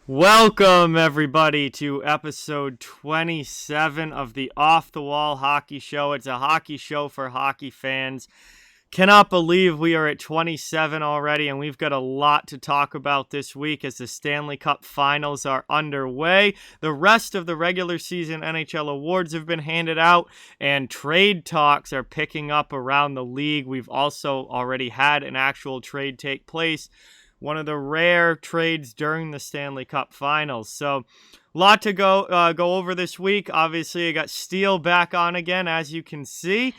Welcome, everybody, to episode 27 of the Off the Wall Hockey Show. It's a hockey show for hockey fans. Cannot believe we are at 27 already, and we've got a lot to talk about this week as the Stanley Cup Finals are underway. The rest of the regular season NHL awards have been handed out, and trade talks are picking up around the league. We've also already had an actual trade take place. One of the rare trades during the Stanley Cup Finals. So, a lot to go over this week. Obviously, I got Steele back on again, as you can see.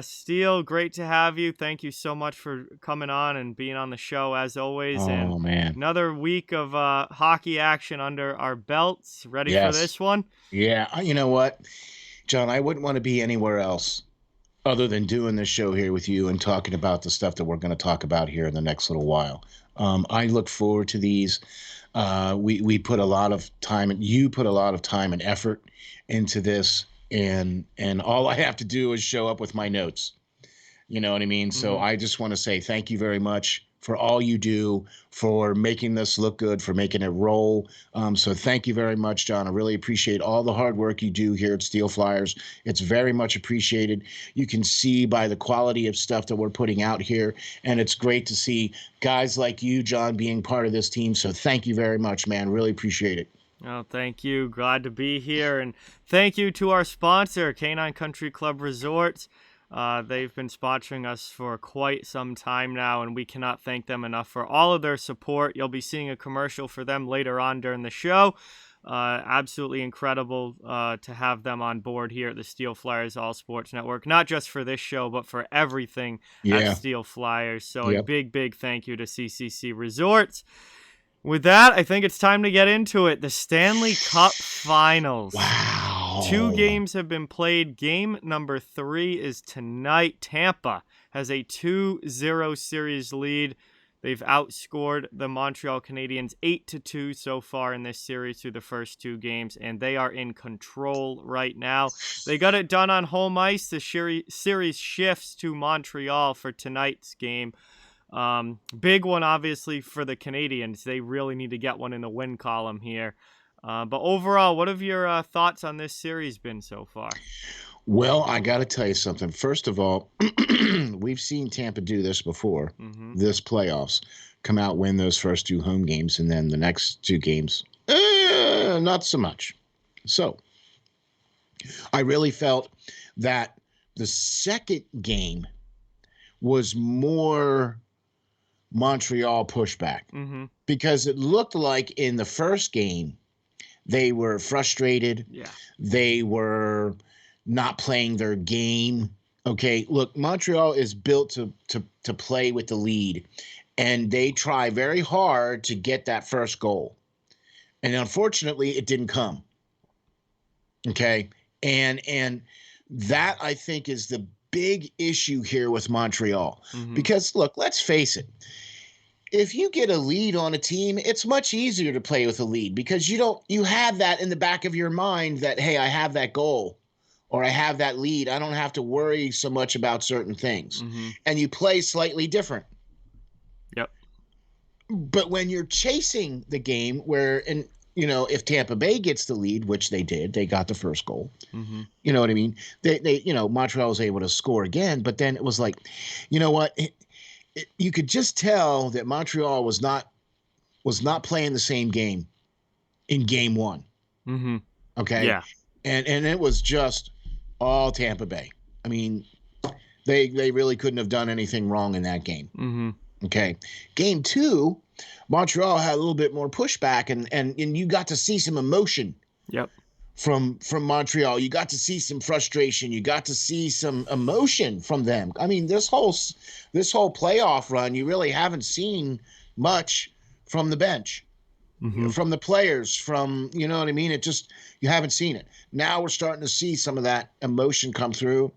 Steele, great to have you. Thank you so much for coming on and being on the show, as always. Oh, and man. Another week of hockey action under our belts. Ready for Yes. this one? Yeah. You know what, John, I wouldn't want to be anywhere else other than doing this show here with you and talking about the stuff that we're going to talk about here in the next little while. I look forward to these. We put a lot of time, and you put a lot of time and effort into this, and all I have to do is show up with my notes. You know what I mean? So I just want to say thank you very much for all you do, for making this look good, for making it roll. So thank you very much, John. I really appreciate all the hard work you do here at Steel Flyers. It's very much appreciated. You can see by the quality of stuff that we're putting out here, and it's great to see guys like you, John, being part of this team. So thank you very much, man. Really appreciate it. Oh, thank you. Glad to be here. And thank you to our sponsor, Canine Country Club Resorts. They've been sponsoring us for quite some time now, and we cannot thank them enough for all of their support. You'll be seeing a commercial for them later on during the show. Absolutely incredible to have them on board here at the Steel Flyers All Sports Network, not just for this show, but for everything at Steel Flyers. So a big thank you to CCC Resorts. With that, I think it's time to get into it. The Stanley Cup Finals. Wow. 2 games have been played. Game number 3 is tonight. Tampa has a 2-0 series lead. They've outscored the Montreal Canadiens 8-2 so far in this series through the first 2 games, and they are in control right now. They got it done on home ice. The series shifts to Montreal for tonight's game. Big one, obviously, for the Canadiens. They really need to get one in the win column here. But overall, what have your thoughts on this series been so far? Well, I got to tell you something. First of all, we've seen Tampa do this before, this playoffs, come out, win those first 2 home games, and then the next 2 games, not so much. So I really felt that the second game was more Montreal pushback because it looked like in the first game they were frustrated. Yeah. They were not playing their game. Okay, look, Montreal is built to play with the lead, and they try very hard to get that first goal. And unfortunately, it didn't come. Okay, and that, I think, is the big issue here with Montreal. Because, look, let's face it. If you get a lead on a team, it's much easier to play with a lead because you have that in the back of your mind that, hey, I have that goal or I have that lead. I don't have to worry so much about certain things. And you play slightly different. Yep. But when you're chasing the game if Tampa Bay gets the lead, which they did, they got the first goal. You know what I mean? They Montreal was able to score again, but then it was like, you know what? You could just tell that Montreal was not playing the same game in game 1. Okay. Yeah. And it was just all Tampa Bay. I mean, they really couldn't have done anything wrong in that game. Okay. Game 2, Montreal had a little bit more pushback, and you got to see some emotion. Yep. From Montreal. You got to see some frustration. You got to see some emotion from them. I mean, this whole playoff run, you really haven't seen much from the bench, from the players, you know what I mean? You haven't seen it. Now we're starting to see some of that emotion come through.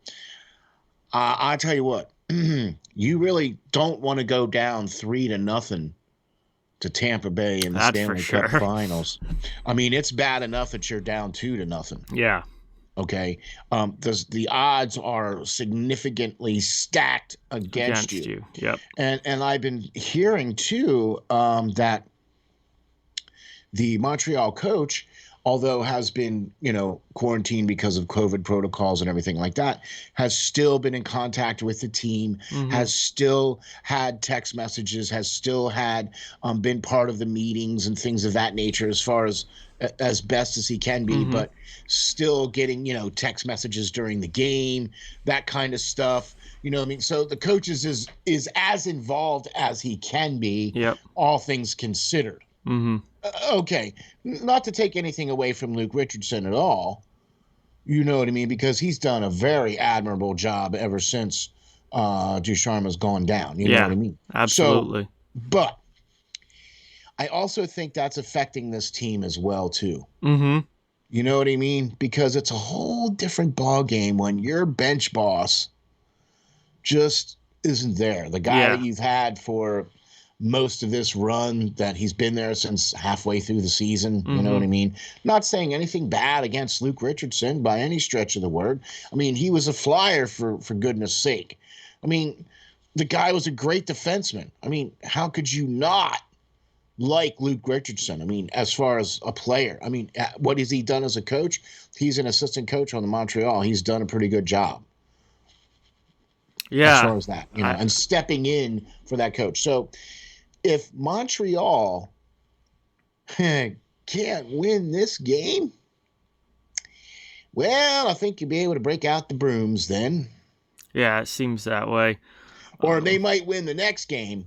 I tell you what, you really don't want to go down 3-0 to Tampa Bay in the Stanley Cup Finals. I mean, it's bad enough that you're down 2-0. Yeah. Okay. The odds are significantly stacked against you. Yep. And I've been hearing too that The Montreal coach, although has been, quarantined because of COVID protocols and everything like that, has still been in contact with the team, has still had text messages, has still had been part of the meetings and things of that nature as best as he can be, but still getting, text messages during the game, that kind of stuff. You know what I mean? So the coach is as involved as he can be, all things considered. Okay, not to take anything away from Luke Richardson at all, you know what I mean, because he's done a very admirable job ever since Ducharme's gone down. You know what I mean? Absolutely. So, but I also think that's affecting this team as well too. You know what I mean? Because it's a whole different ball game when your bench boss just isn't there. The guy that you've had for most of this run, that he's been there since halfway through the season. You know what I mean? Not saying anything bad against Luke Richardson by any stretch of the word. I mean, he was a flyer for goodness sake. I mean, the guy was a great defenseman. I mean, how could you not like Luke Richardson? I mean, as far as a player, I mean, what has he done as a coach? He's an assistant coach on the Montreal. He's done a pretty good job. As far as that, and stepping in for that coach. So if Montreal can't win this game, well, I think you'll be able to break out the brooms then. Yeah, it seems that way. Or they might win the next game,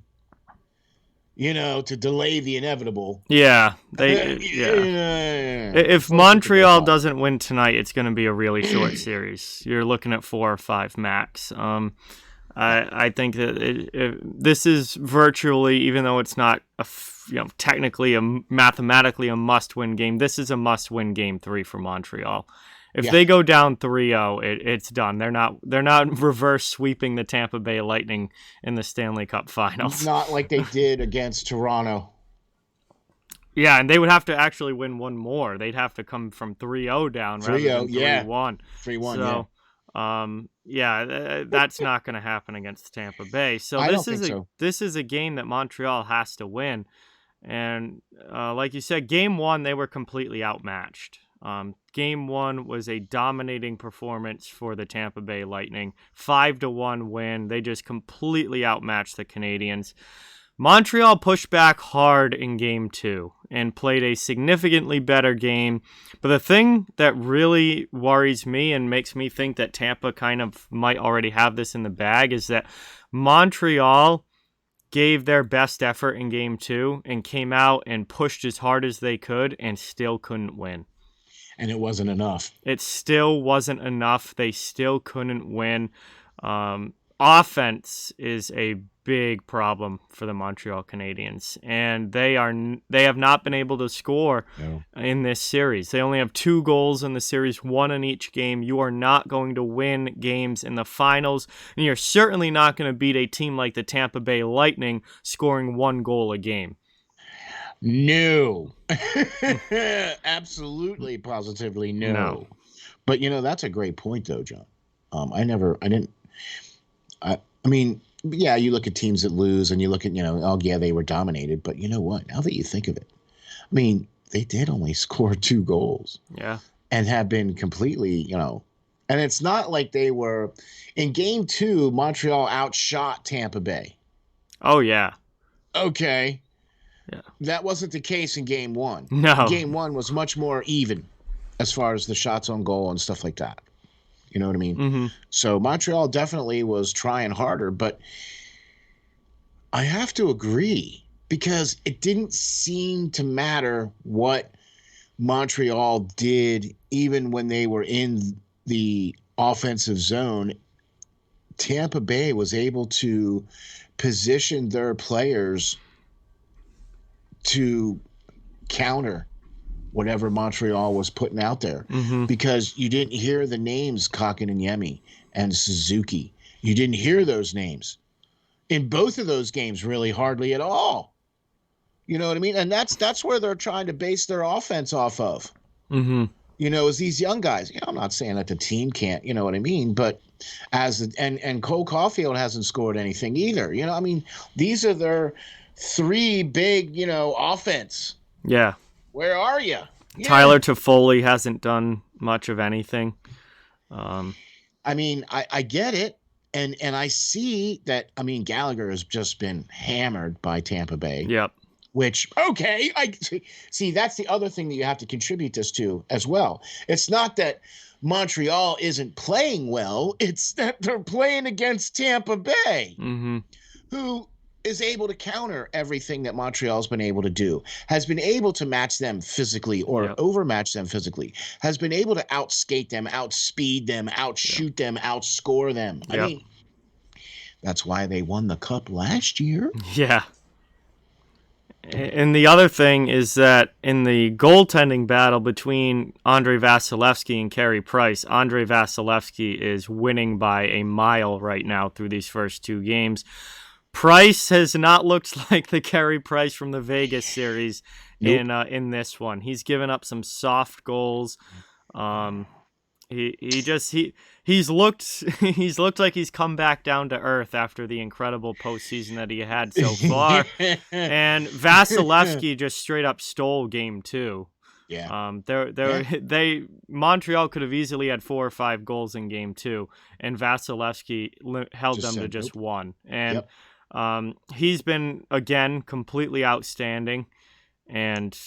to delay the inevitable. Yeah. If Montreal doesn't win tonight, it's going to be a really short series. You're looking at 4 or 5 max. I think that this is virtually, even though it's not technically mathematically a must-win game, this is a must-win game 3 for Montreal. If they go down 3-0, it's done. They're not reverse sweeping the Tampa Bay Lightning in the Stanley Cup Finals. Not like they did against Toronto. Yeah, and they would have to actually win one more. They'd have to come from 3-0 down rather than 3-1. 3-1, that's not going to happen against Tampa Bay. So this is a game that Montreal has to win. And like you said, game 1, they were completely outmatched. Game 1 was a dominating performance for the Tampa Bay Lightning. 5-1 win. They just completely outmatched the Canadiens. Montreal pushed back hard in game 2 and played a significantly better game. But the thing that really worries me and makes me think that Tampa kind of might already have this in the bag is that Montreal gave their best effort in game 2 and came out and pushed as hard as they could and still couldn't win. And it wasn't enough. It still wasn't enough. They still couldn't win. Offense is a big problem for the Montreal Canadiens, and they have not been able to score in this series. They only have 2 goals in the series, 1 in each game. You are not going to win games in the finals, and you're certainly not going to beat a team like the Tampa Bay Lightning scoring 1 goal a game. No. Absolutely, positively no. But, that's a great point, though, John. I mean, yeah, you look at teams that lose and you look at, they were dominated. But you know what? Now that you think of it, I mean, they did only score 2 goals. Yeah. And have been completely, and it's not like they were in game 2, Montreal outshot Tampa Bay. Oh, yeah. Okay. Yeah. That wasn't the case in game 1. No. Game 1 was much more even as far as the shots on goal and stuff like that. You know what I mean? So Montreal definitely was trying harder, but I have to agree because it didn't seem to matter what Montreal did, even when they were in the offensive zone. Tampa Bay was able to position their players to counter whatever Montreal was putting out there, because you didn't hear the names Kotkaniemi and Suzuki. You didn't hear those names in both of those games really hardly at all. You know what I mean? And that's where they're trying to base their offense off of. Is these young guys. I'm not saying that the team can't, you know what I mean? But and Cole Caulfield hasn't scored anything either. These are their 3 big, offense. Yeah. Where are you? Yeah. Tyler Toffoli hasn't done much of anything. I mean, I get it. And I see that. I mean, Gallagher has just been hammered by Tampa Bay. Yep. Which, okay, I see. That's the other thing that you have to contribute this to as well. It's not that Montreal isn't playing well. It's that they're playing against Tampa Bay, who is able to counter everything that Montreal's been able to do, has been able to match them physically or overmatch them physically, has been able to outskate them, outspeed them, outshoot them, outscore them. I mean, that's why they won the cup last year. Yeah. And the other thing is that in the goaltending battle between Andrei Vasilevskiy and Carey Price, Andrei Vasilevskiy is winning by a mile right now through these first two games. Price has not looked like the Carey Price from the Vegas series in this one. He's given up some soft goals. He's looked like he's come back down to earth after the incredible postseason that he had so far. And Vasilevskiy just straight up stole game 2. Yeah. Montreal could have easily had 4 or 5 goals in game 2, and Vasilevskiy held them to just 1. And he's been again completely outstanding. And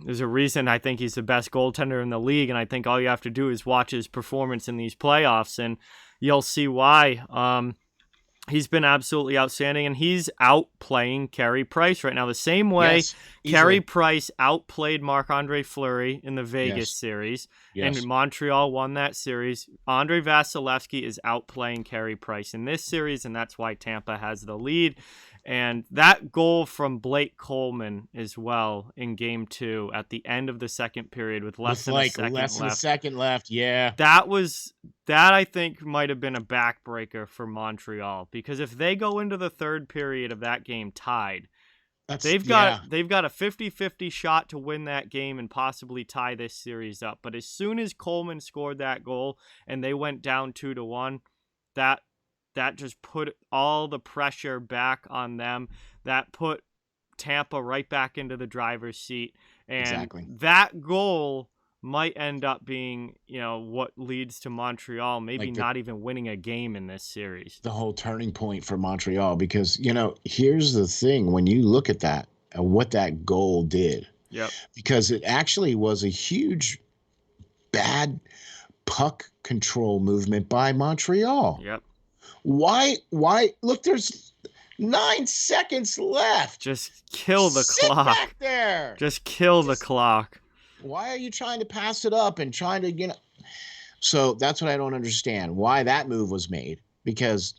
there's a reason I think he's the best goaltender in the league, and I think all you have to do is watch his performance in these playoffs, and you'll see why. He's been absolutely outstanding, and he's outplaying Carey Price right now. The same way Carey Price outplayed Marc-Andre Fleury in the Vegas series, and Montreal won that series. Andrei Vasilevskiy is outplaying Carey Price in this series, and that's why Tampa has the lead. And that goal from Blake Coleman as well in game 2 at the end of the second period with less than a second left. Yeah. That I think might have been a backbreaker for Montreal, because if they go into the third period of that game tied, they've got a 50-50 shot to win that game and possibly tie this series up. But as soon as Coleman scored that goal and they went down 2-1, that just put all the pressure back on them. That put Tampa right back into the driver's seat. And that goal might end up being, what leads to Montreal maybe not even winning a game in this series. The whole turning point for Montreal, because, here's the thing. When you look at that, what that goal did, because it actually was a huge, bad puck control movement by Montreal. Why? Look, there's 9 seconds left. Just kill the clock. Sit back there. Just kill the clock. Why are you trying to pass it up and trying to, So that's what I don't understand. Why that move was made. Because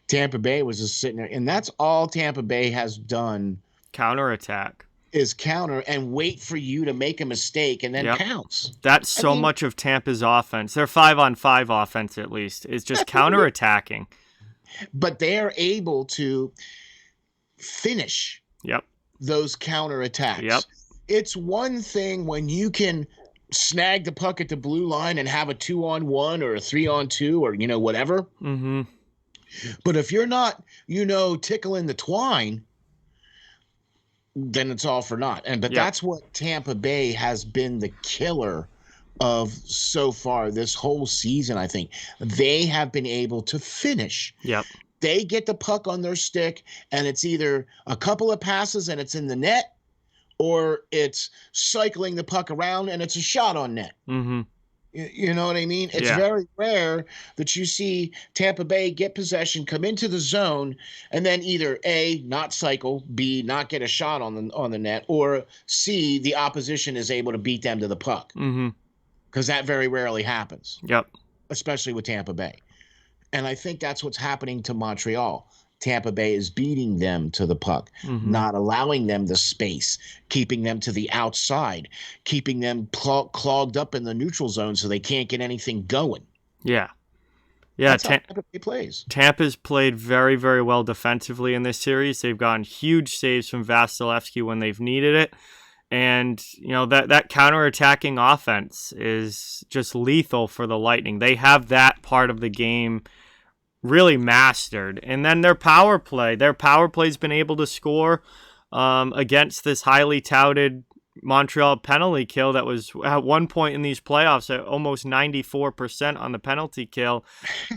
Tampa Bay was just sitting there. And that's all Tampa Bay has done. Counterattack. Is counter and wait for you to make a mistake and then pounce. That's much of Tampa's offense. Their 5-on-5 offense, at least, is just counterattacking. But they're able to finish those counterattacks. It's one thing when you can snag the puck at the blue line and have a 2-on-1 or a 3-on-2 or, whatever. But if you're not, tickling the twine, then it's all for naught. But that's what Tampa Bay has been the killer of so far this whole season, I think. They have been able to finish. They get the puck on their stick, and it's either a couple of passes and it's in the net, or it's cycling the puck around and it's a shot on net. You know what I mean? It's very rare that you see Tampa Bay get possession, come into the zone, and then either A, not cycle, B, not get a shot on the net, or C, the opposition is able to beat them to the puck. Because that very rarely happens. Especially with Tampa Bay. And I think that's what's happening to Montreal. Tampa Bay is beating them to the puck, not allowing them the space, keeping them to the outside, keeping them clogged up in the neutral zone so they can't get anything going. That's how Tampa Bay plays. Tampa's played very, very well defensively in this series. They've gotten huge saves from Vasilevskiy when they've needed it. And, that counterattacking offense is just lethal for the Lightning. They have that part of the game really mastered. And then their power play's been able to score against this highly touted Montreal penalty kill that was at one point in these playoffs at almost 94% on the penalty kill.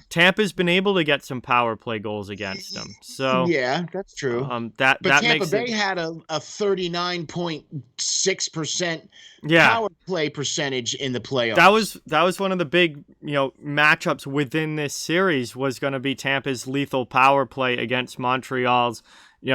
Tampa's been able to get some power play goals against them. So yeah, that's true. That Tampa makes Bay it, had a 39.6% yeah. power play percentage in the playoffs. That was one of the big, matchups within this series was going to be Tampa's lethal power play against Montreal's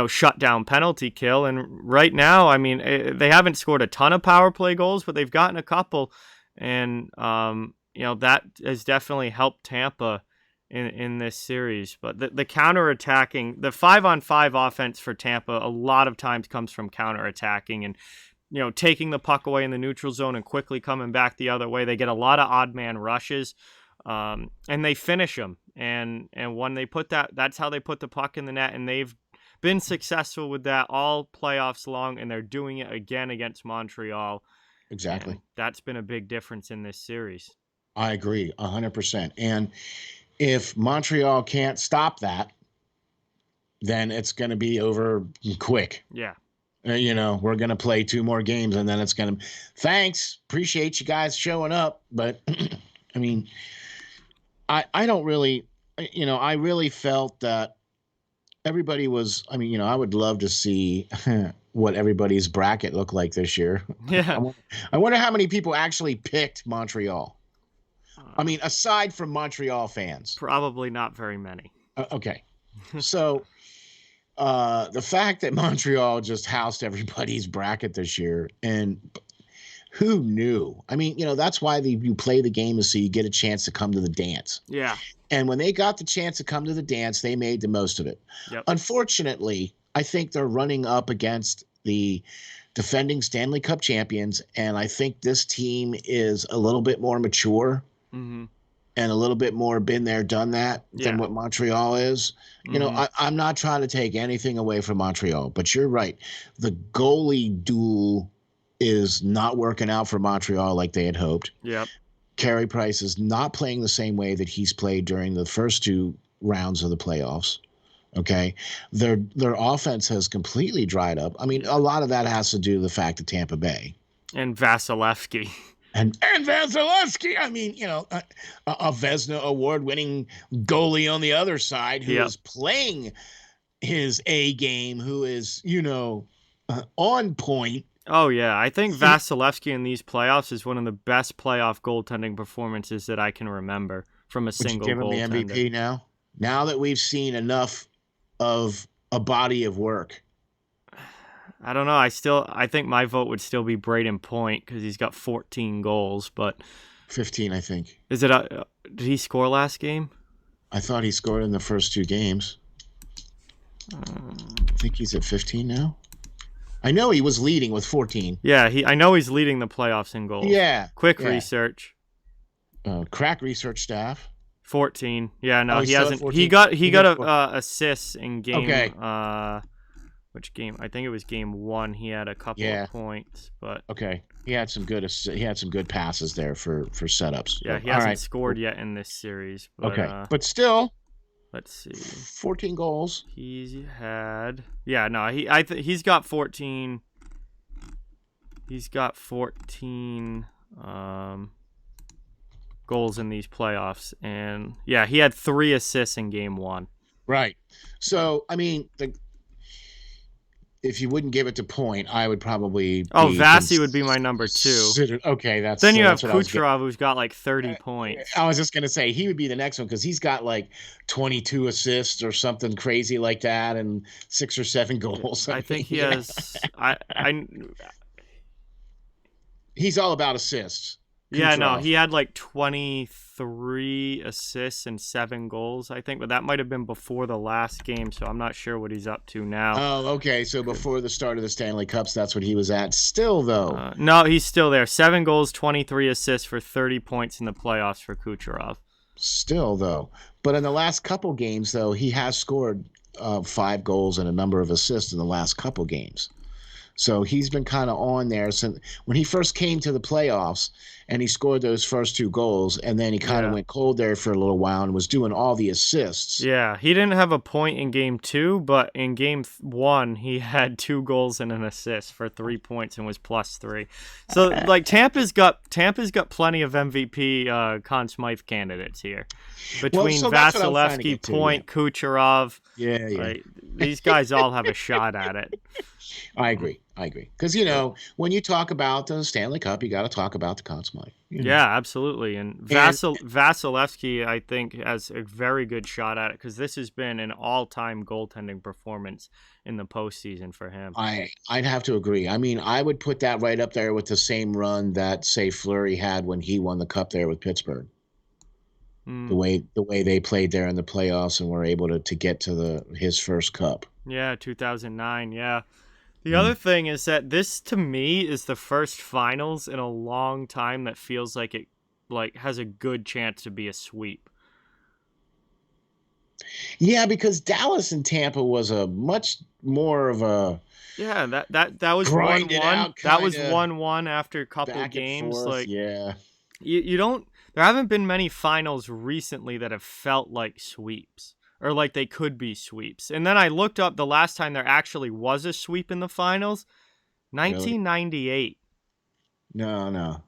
shut down penalty kill. And right now, I mean, they haven't scored a ton of power play goals, but they've gotten a couple. And, that has definitely helped Tampa in this series. But the counterattacking, the 5-on-5 offense for Tampa a lot of times comes from counterattacking and, taking the puck away in the neutral zone and quickly coming back the other way. They get a lot of odd man rushes, and they finish them. And when they put that's how they put the puck in the net, and they've been successful with that all playoffs long, and they're doing it again against Montreal. Exactly. And that's been a big difference in this series. I agree 100%. And if Montreal can't stop that, then it's going to be over quick. Yeah. We're going to play 2 more games, and then it's going to, thanks, appreciate you guys showing up. But, I mean, I don't really, I really felt that everybody was, I would love to see what everybody's bracket looked like this year. Yeah. I wonder how many people actually picked Montreal. Aside from Montreal fans. Probably not very many. Okay. So the fact that Montreal just housed everybody's bracket this year, and who knew? That's why you play the game is so you get a chance to come to the dance. Yeah. And when they got the chance to come to the dance, they made the most of it. Yep. Unfortunately, I think they're running up against the defending Stanley Cup champions, and I think this team is a little bit more mature and a little bit more been there, done that than what Montreal is. I'm not trying to take anything away from Montreal, but you're right. The goalie duel is not working out for Montreal like they had hoped. Yep. Carey Price is not playing the same way that he's played during the first 2 rounds of the playoffs. Okay. Their offense has completely dried up. A lot of that has to do with the fact that Tampa Bay. And Vasilevsky. And Vasilevsky, a Vezina Award-winning goalie on the other side who is playing his A game, who is, on point. Oh, yeah. I think Vasilevsky in these playoffs is one of the best playoff goaltending performances that I can remember from a single goaltender. Would you give him the MVP now? Now that we've seen enough of a body of work. I don't know. I think my vote would still be Braden Point because he's got 14 goals, but 15, I think. Is it? Did he score last game? I thought he scored in the first 2 games. I think he's at 15 now. I know he was leading with 14. Yeah, I know he's leading the playoffs in goals. Yeah. Quick research. Crack research staff. 14. Yeah, no, he hasn't. 14? He got a assists in game. Okay. Which game? I think it was game 1. He had a couple of points, but okay, he had some good passes there for setups. Yeah, he hasn't scored yet in this series. But, okay, but still, let's see, 14 goals. He's had he's got 14. He's got 14 goals in these playoffs, and he had 3 assists in game 1. Right. So if you wouldn't give it to Point, I would probably. Vasi would be my number 2. Okay, that's. Then you have Kucherov, who's got like 30 points. I was just gonna say he would be the next one because he's got like 22 assists or something crazy like that, and 6 or 7 goals. I think he has. He's all about assists. Yeah, no, he had like 23 assists and 7 goals, I think, but that might have been before the last game, so I'm not sure what he's up to now. Oh, okay, so before the start of the Stanley Cups, that's what he was at. Still, though. No, he's still there. 7 goals, 23 assists for 30 points in the playoffs for Kucherov. Still, though. But in the last couple games, though, he has scored 5 goals and a number of assists in the last couple games. So he's been kind of on there since when he first came to the playoffs, and he scored those first 2 goals, and then he kind of went cold there for a little while and was doing all the assists. Yeah, he didn't have a point in game 2, but in game 1, he had 2 goals and an assist for 3 points and was +3. So like Tampa's got plenty of MVP Conn Smythe candidates here. Between Vasilevsky, Point, Kucherov. Yeah. Like, these guys all have a shot at it. I agree. Because, when you talk about the Stanley Cup, you got to talk about the Conn Smythe. Yeah, absolutely. And Vasilevsky, I think, has a very good shot at it because this has been an all-time goaltending performance in the postseason for him. I'd have to agree. I mean, I would put that right up there with the same run that, say, Fleury had when he won the Cup there with Pittsburgh. The way they played there in the playoffs and were able to get to his first Cup. Yeah, 2009, yeah. The other thing is that this, to me, is the first finals in a long time that feels like it has a good chance to be a sweep. Yeah, because Dallas and Tampa was a much more of a that was 1-1. That was 1-1 after a couple of games. Forth, you don't. There haven't been many finals recently that have felt like sweeps. Or like they could be sweeps. And then I looked up the last time there actually was a sweep in the finals, 1998. No.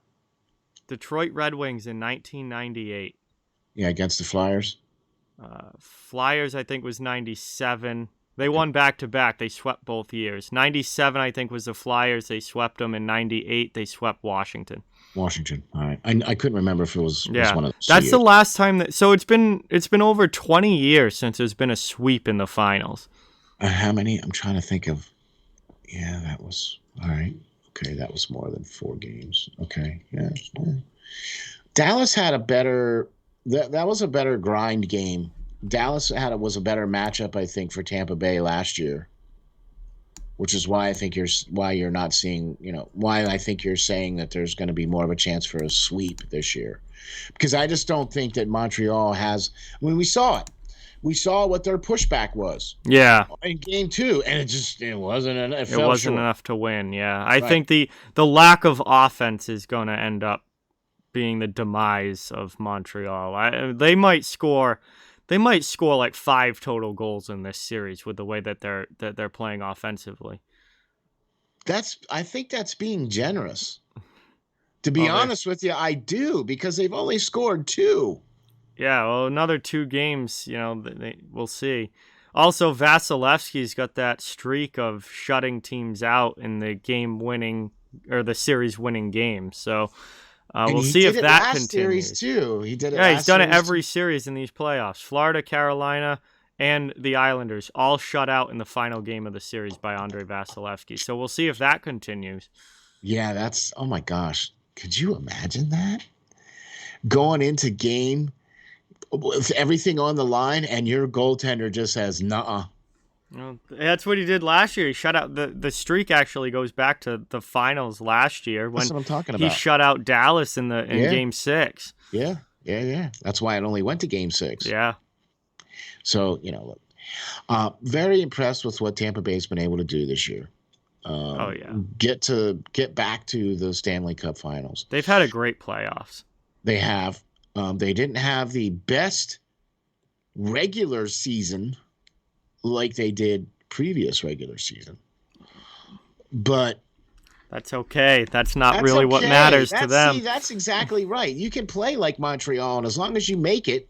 Detroit Red Wings in 1998. Yeah, against the Flyers. Flyers, I think, was 97. They won back-to-back. They swept both years. 97, I think, was the Flyers. They swept them. In 98, they swept Washington. All right. I couldn't remember if it was one of those. That's the last time that. So it's been over 20 years since there's been a sweep in the finals. How many? I'm trying to think of. Yeah, that was all right. Okay, that was more than 4 games. Okay, yeah. Dallas had a better. That was a better grind game. Dallas was a better matchup, I think, for Tampa Bay last year. Which is why I think you're not seeing, why I think you're saying that there's going to be more of a chance for a sweep this year. Because I just don't think that Montreal has, we saw it. We saw what their pushback was. Yeah. In game 2, and it wasn't enough. It wasn't enough to win, yeah. I think the lack of offense is going to end up being the demise of Montreal. They might score like 5 total goals in this series with the way that they're playing offensively. I think that's being generous. To be honest with you, I do, because they've only scored 2. Yeah, well, another 2 games, we'll see. Also, Vasilevsky's got that streak of shutting teams out in the game-winning or the series-winning games. So we'll see if that continues. Series too. He did it. Yeah, he's done it every series in these playoffs. Florida, Carolina, and the Islanders all shut out in the final game of the series by Andrei Vasilevsky. So we'll see if that continues. Yeah, oh my gosh. Could you imagine that? Going into game with everything on the line and your goaltender just says, nuh-uh. Well, that's what he did last year. He shut out the streak. Actually goes back to the finals last year when that's what I'm talking about. He shut out Dallas in game 6. Yeah. That's why it only went to game 6. Yeah. So look, very impressed with what Tampa Bay's been able to do this year. Get back to the Stanley Cup Finals. They've had a great playoffs. They have. They didn't have the best regular season like they did previous regular season. But that's okay. That's not really what matters to them. See, that's exactly right. You can play like Montreal, and as long as you make it.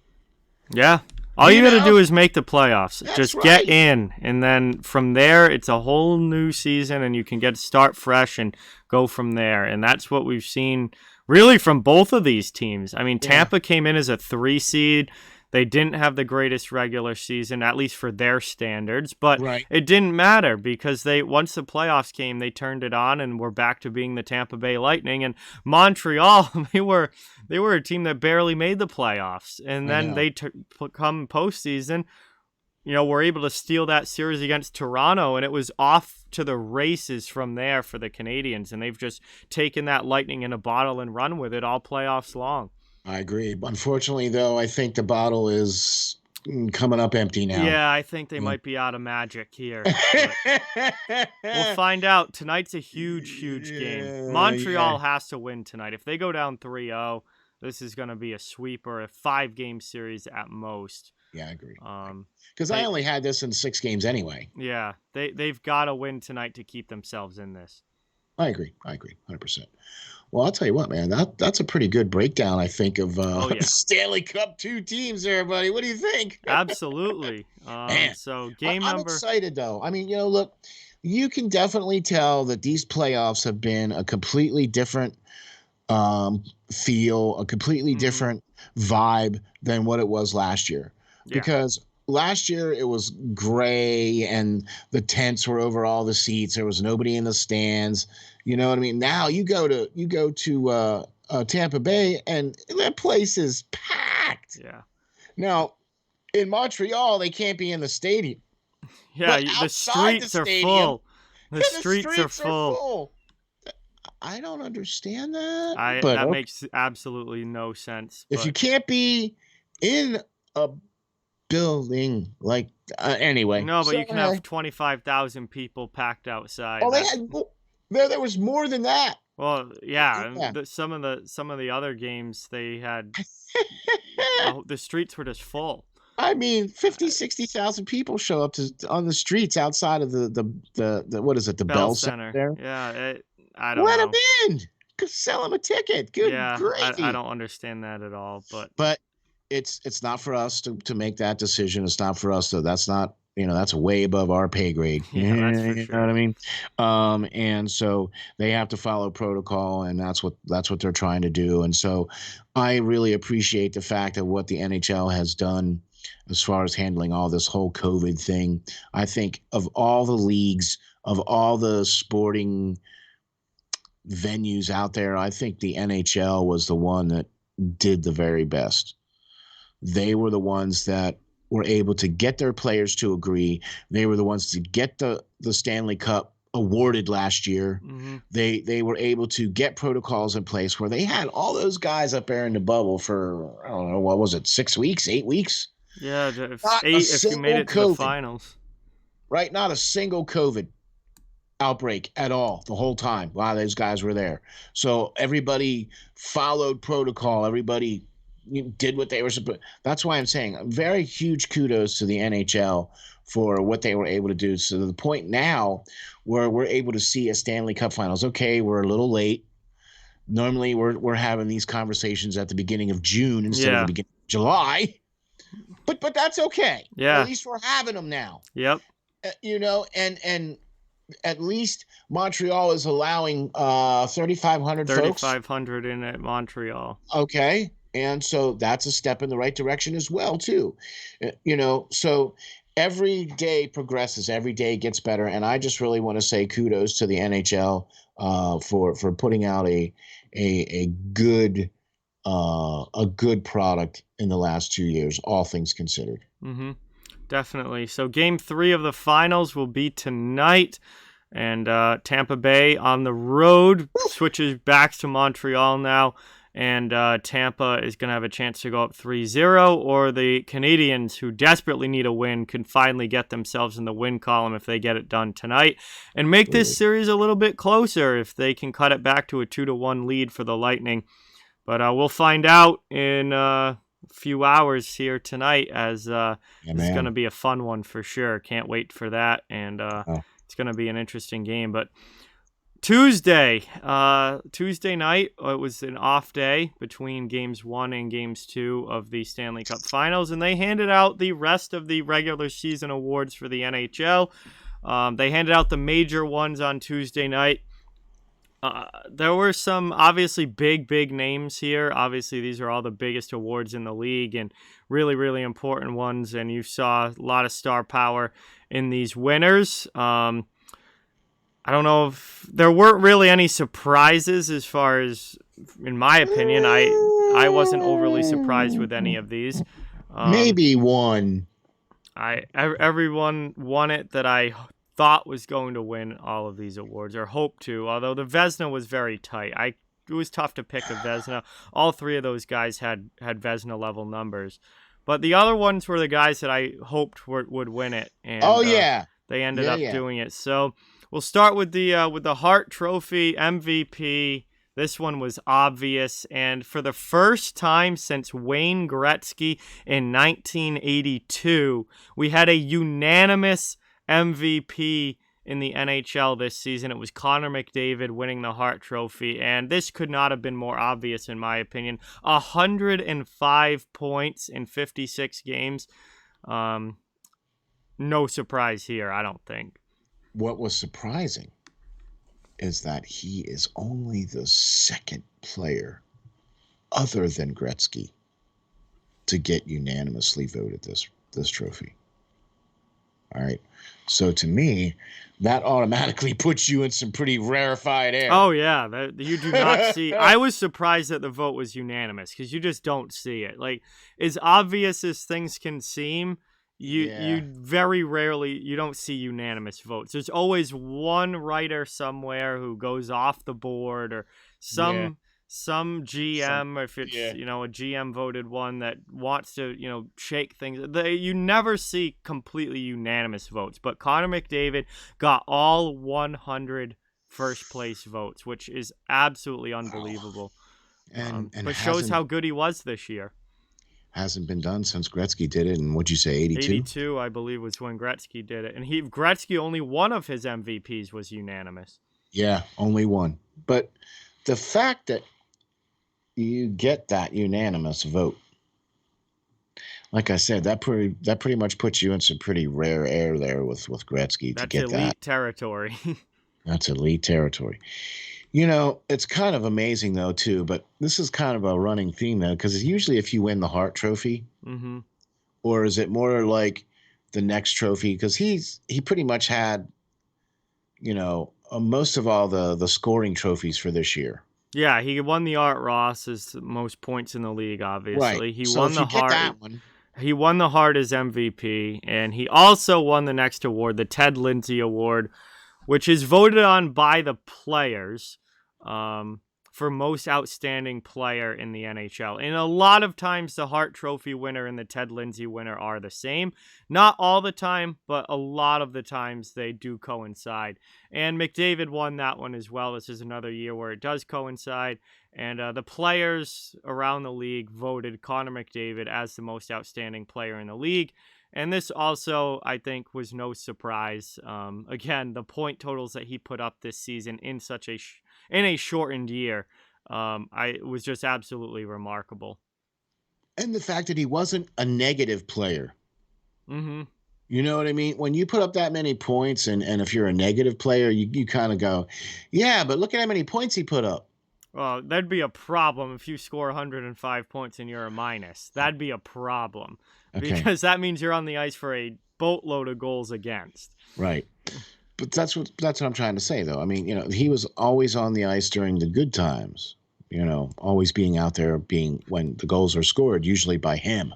Yeah. All you got to do is make the playoffs. Just right. Get in, and then from there, it's a whole new season, and you can start fresh and go from there. And that's what we've seen really from both of these teams. I mean, Tampa came in as a 3 seed. They didn't have the greatest regular season, at least for their standards, but It didn't matter because once the playoffs came, they turned it on and were back to being the Tampa Bay Lightning. And Montreal, they were a team that barely made the playoffs, and then they come postseason. Were able to steal that series against Toronto, and it was off to the races from there for the Canadiens, and they've just taken that Lightning in a bottle and run with it all playoffs long. I agree. Unfortunately, though, I think the bottle is coming up empty now. Yeah, I think they might be out of magic here. We'll find out. Tonight's a huge game. Montreal has to win tonight. If they go down 3-0, this is going to be a sweeper, a 5-game series at most. Yeah, I agree. Because I only had this in 6 games anyway. Yeah, they've got to win tonight to keep themselves in this. I agree, 100%. Well, I'll tell you what, man, that's a pretty good breakdown, I think, of Stanley Cup 2 teams there, buddy. What do you think? Absolutely. So I'm excited, though. I mean, look, you can definitely tell that these playoffs have been a completely different feel, a completely different vibe than what it was last year. Yeah. Because last year it was gray and the tents were over all the seats. There was nobody in the stands. You know what I mean? Now you go to Tampa Bay and that place is packed. Yeah. Now in Montreal they can't be in the stadium. Yeah, the streets are full. The streets are full. I don't understand that. That makes absolutely no sense. If you can't be in a building like anyway. No, but you can have 25,000 people packed outside. Oh, there was more than that. Well, yeah. Some of the other games they had the streets were just full. I mean, 50, 60,000 people show up on the streets outside of the what is it, the Bell Center there? Yeah, I don't know. Let them in. Sell them a ticket. Good gravy. I don't understand that at all, but it's not for us to make that decision. It's not for us to. That's not, that's way above our pay grade. Yeah, that's for sure. You know what I mean? And so they have to follow protocol, and that's what they're trying to do. And so I really appreciate the fact of what the NHL has done as far as handling all this whole COVID thing. I think of all the leagues, of all the sporting venues out there, I think the NHL was the one that did the very best. They were the ones that were able to get their players to agree. They were the ones to get the Stanley Cup awarded last year. Mm-hmm. They were able to get protocols in place where they had all those guys up there in the bubble for, I don't know, what was it, 6 weeks, 8 weeks? Yeah, if you made it to the finals. Right, not a single COVID outbreak at all the whole time. A lot of those guys were there. So everybody followed protocol. Everybody did what they were supposed. That's why I'm saying very huge kudos to the NHL for what they were able to do. So to the point now where we're able to see a Stanley Cup Finals. Okay, we're a little late. Normally we're having these conversations at the beginning of June instead of the beginning of July. But that's okay. Yeah. At least we're having them now. Yep. And at least Montreal is allowing 3,500 folks. 3,500 in at Montreal. Okay. And so that's a step in the right direction as well, too. So every day progresses, every day gets better. And I just really want to say kudos to the NHL for putting out a good product in the last 2 years, all things considered. Mm-hmm. Definitely. So Game 3 of the finals will be tonight. And Tampa Bay on the road switches back to Montreal now. And Tampa is going to have a chance to go up 3-0, or the Canadiens, who desperately need a win, can finally get themselves in the win column if they get it done tonight and make this series a little bit closer if they can cut it back to a 2-1 lead for the Lightning. But we'll find out in a few hours here tonight, as it's going to be a fun one for sure. Can't wait for that, and it's going to be an interesting game. But Tuesday night, it was an off day between Games 1 and Games 2 of the Stanley Cup Finals, and they handed out the rest of the regular season awards for the NHL. They handed out the major ones on Tuesday night. There were some obviously big names here. Obviously, these are all the biggest awards in the league and really, really important ones, and you saw a lot of star power in these winners. I don't know if there weren't really any surprises as far as, in my opinion, I wasn't overly surprised with any of these. Maybe one. Everyone won it that I thought was going to win all of these awards, or hoped to, although the Vezina was very tight. It was tough to pick a Vezina. All three of those guys had Vezina level numbers. But the other ones were the guys that I hoped would win it, and Oh yeah, they ended up yeah. doing it. So we'll start with the Hart Trophy MVP. This one was obvious, and for the first time since Wayne Gretzky in 1982, we had a unanimous MVP in the NHL this season. It was Connor McDavid winning the Hart Trophy, and this could not have been more obvious in my opinion. 105 points in 56 games. No surprise here, I don't think. What was surprising is that he is only the second player other than Gretzky to get unanimously voted this trophy. All right. So to me, that automatically puts you in some pretty rarefied air. Oh, yeah. You do not see. I was surprised that the vote was unanimous because you just don't see it. Like, as obvious as things can seem, you very rarely, you don't see unanimous votes. There's always one writer somewhere who goes off the board, or some GM, if it's a GM voted one that wants to shake things. You never see completely unanimous votes, but Connor McDavid got all 100 first place votes, which is absolutely unbelievable. But shows how good he was this year. Hasn't been done since Gretzky did it, and what'd you say, 82? 82, I believe, was when Gretzky did it. And Gretzky, only one of his MVPs was unanimous. Yeah, only one. But the fact that you get that unanimous vote, like I said, that pretty much puts you in some pretty rare air there with Gretzky to get that. That's elite territory. That's elite territory. It's kind of amazing, though, too, but this is kind of a running theme, though, because usually if you win the Hart Trophy, or is it more like the next trophy? Because he pretty much had, most of all the scoring trophies for this year. Yeah, he won the Art Ross as most points in the league, obviously. Right. He So won if the you get Hart. that one, He won the Hart as MVP, and he also won the next award, the Ted Lindsay Award, which is voted on by the players. For most outstanding player in the NHL. And a lot of times the Hart Trophy winner and the Ted Lindsay winner are the same. Not all the time, but a lot of the times they do coincide. And McDavid won that one as well. This is another year where it does coincide. And the players around the league voted Connor McDavid as the most outstanding player in the league. And this also, I think, was no surprise. Again, the point totals that he put up this season in such a shortened year, it was just absolutely remarkable. And the fact that he wasn't a negative player. Mm-hmm. You know what I mean? When you put up that many points, and if you're a negative player, you kind of go, yeah, but look at how many points he put up. Well, that'd be a problem if you score 105 points and you're a minus. That'd be a problem. Okay. Because that means you're on the ice for a boatload of goals against. Right. But that's what I'm trying to say, though. I mean, he was always on the ice during the good times, always being out there, when the goals are scored, usually by him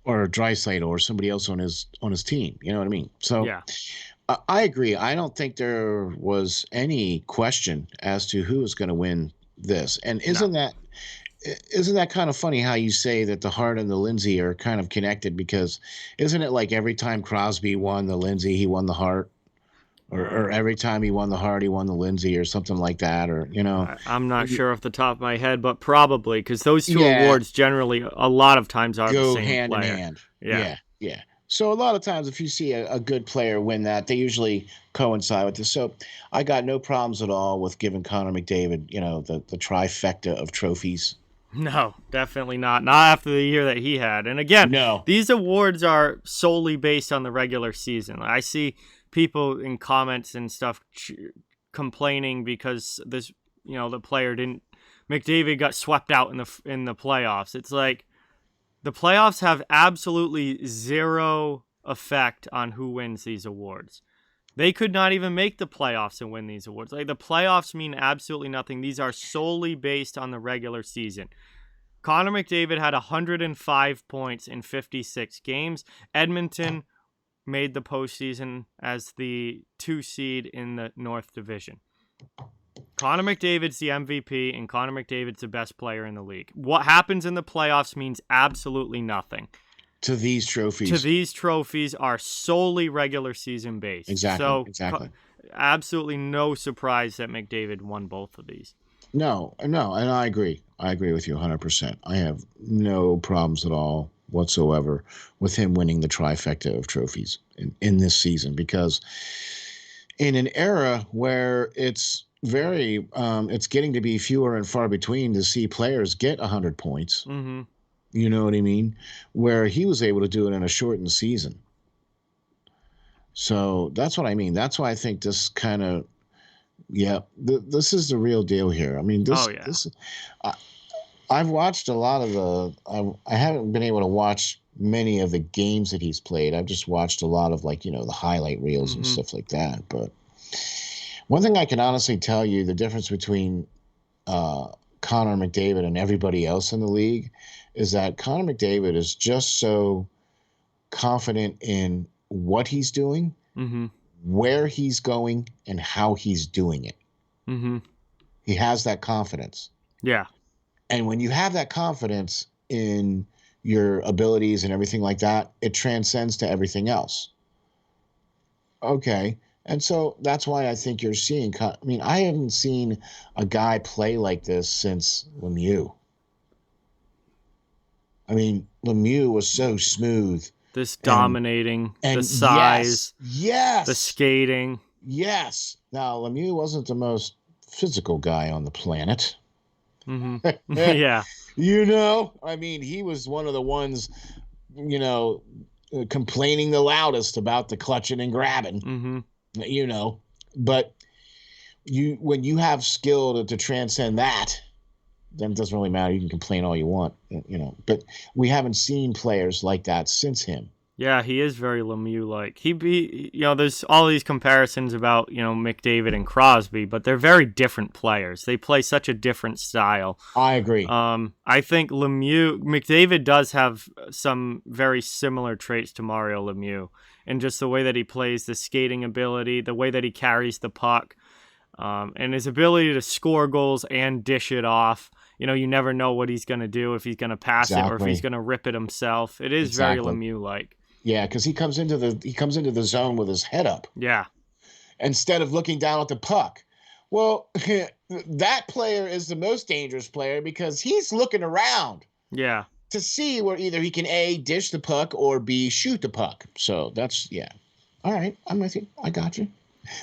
or Draisaitl or somebody else on his team. You know what I mean? So yeah. I agree. I don't think there was any question as to who was going to win this. And isn't that kind of funny how you say that the Hart and the Lindsay are kind of connected? Because isn't it like every time Crosby won the Lindsay, he won the Hart? Or every time he won the Hart, he won the Lindsay, or something like that, or I'm not sure off the top of my head, but probably, because those two awards generally a lot of times are go the same hand player. in hand. Yeah. So a lot of times, if you see a good player win that, they usually coincide with this. So I got no problems at all with giving Connor McDavid, the trifecta of trophies. No, definitely not. Not after the year that he had. And again, these awards are solely based on the regular season. I see people in comments and stuff complaining because the player McDavid got swept out in the playoffs. It's like the playoffs have absolutely zero effect on who wins these awards. They could not even make the playoffs and win these awards. Like, the playoffs mean absolutely nothing. These are solely based on the regular season. Connor McDavid had 105 points in 56 games. Edmonton made the postseason as the 2 seed in the North Division. Connor McDavid's the MVP, and Connor McDavid's the best player in the league. What happens in the playoffs means absolutely nothing. To these trophies. To these trophies are solely regular season based. Exactly. Absolutely no surprise that McDavid won both of these. No, and I agree. I agree with you 100%. I have no problems at all whatsoever with him winning the trifecta of trophies in this season, because in an era where it's getting to be fewer and far between to see players get 100 points. Mm-hmm. You know what I mean? Where he was able to do it in a shortened season. So that's what I mean. That's why I think this kind of, this is the real deal here. I mean, I've watched a lot of I haven't been able to watch many of the games that he's played. I've just watched a lot of the highlight reels and stuff like that. But one thing I can honestly tell you, the difference between Connor McDavid and everybody else in the league is that Connor McDavid is just so confident in what he's doing, where he's going, and how he's doing it. Mm-hmm. He has that confidence. Yeah. And when you have that confidence in your abilities and everything like that, it transcends to everything else. Okay. And so that's why I think you're seeing, I haven't seen a guy play like this since Lemieux. Lemieux was so smooth. This dominating, the size, yes, the skating. Yes. Now, Lemieux wasn't the most physical guy on the planet. Mm-hmm. Yeah. He was one of the ones, complaining the loudest about the clutching and grabbing, but when you have skill to transcend that, then it doesn't really matter. You can complain all you want, but we haven't seen players like that since him. Yeah, he is very Lemieux-like. There's all these comparisons about, McDavid and Crosby, but they're very different players. They play such a different style. I agree. I think McDavid does have some very similar traits to Mario Lemieux, and just the way that he plays, the skating ability, the way that he carries the puck, and his ability to score goals and dish it off. You never know what he's going to do, if he's going to pass it or if he's going to rip it himself. It is very Lemieux-like. Yeah, because he comes into the zone with his head up. Yeah. Instead of looking down at the puck. Well, that player is the most dangerous player because he's looking around. Yeah. To see where either he can A, dish the puck, or B, shoot the puck. So that's, all right, I'm with you. I got you.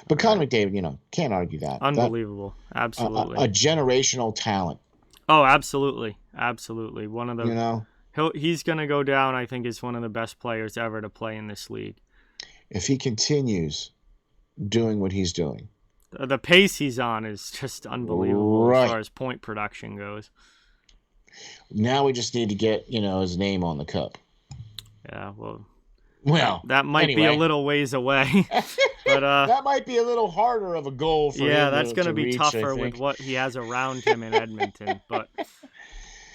But Connor McDavid, can't argue that. Unbelievable. Absolutely. A generational talent. Oh, absolutely. Absolutely. One of the, he's going to go down, I think, as one of the best players ever to play in this league. If he continues doing what he's doing. The pace he's on is just unbelievable as far as point production goes. Now we just need to get, his name on the cup. Yeah, well, that might be a little ways away. But that might be a little harder of a goal for him. Yeah, that's going to be reach, tougher with what he has around him in Edmonton. But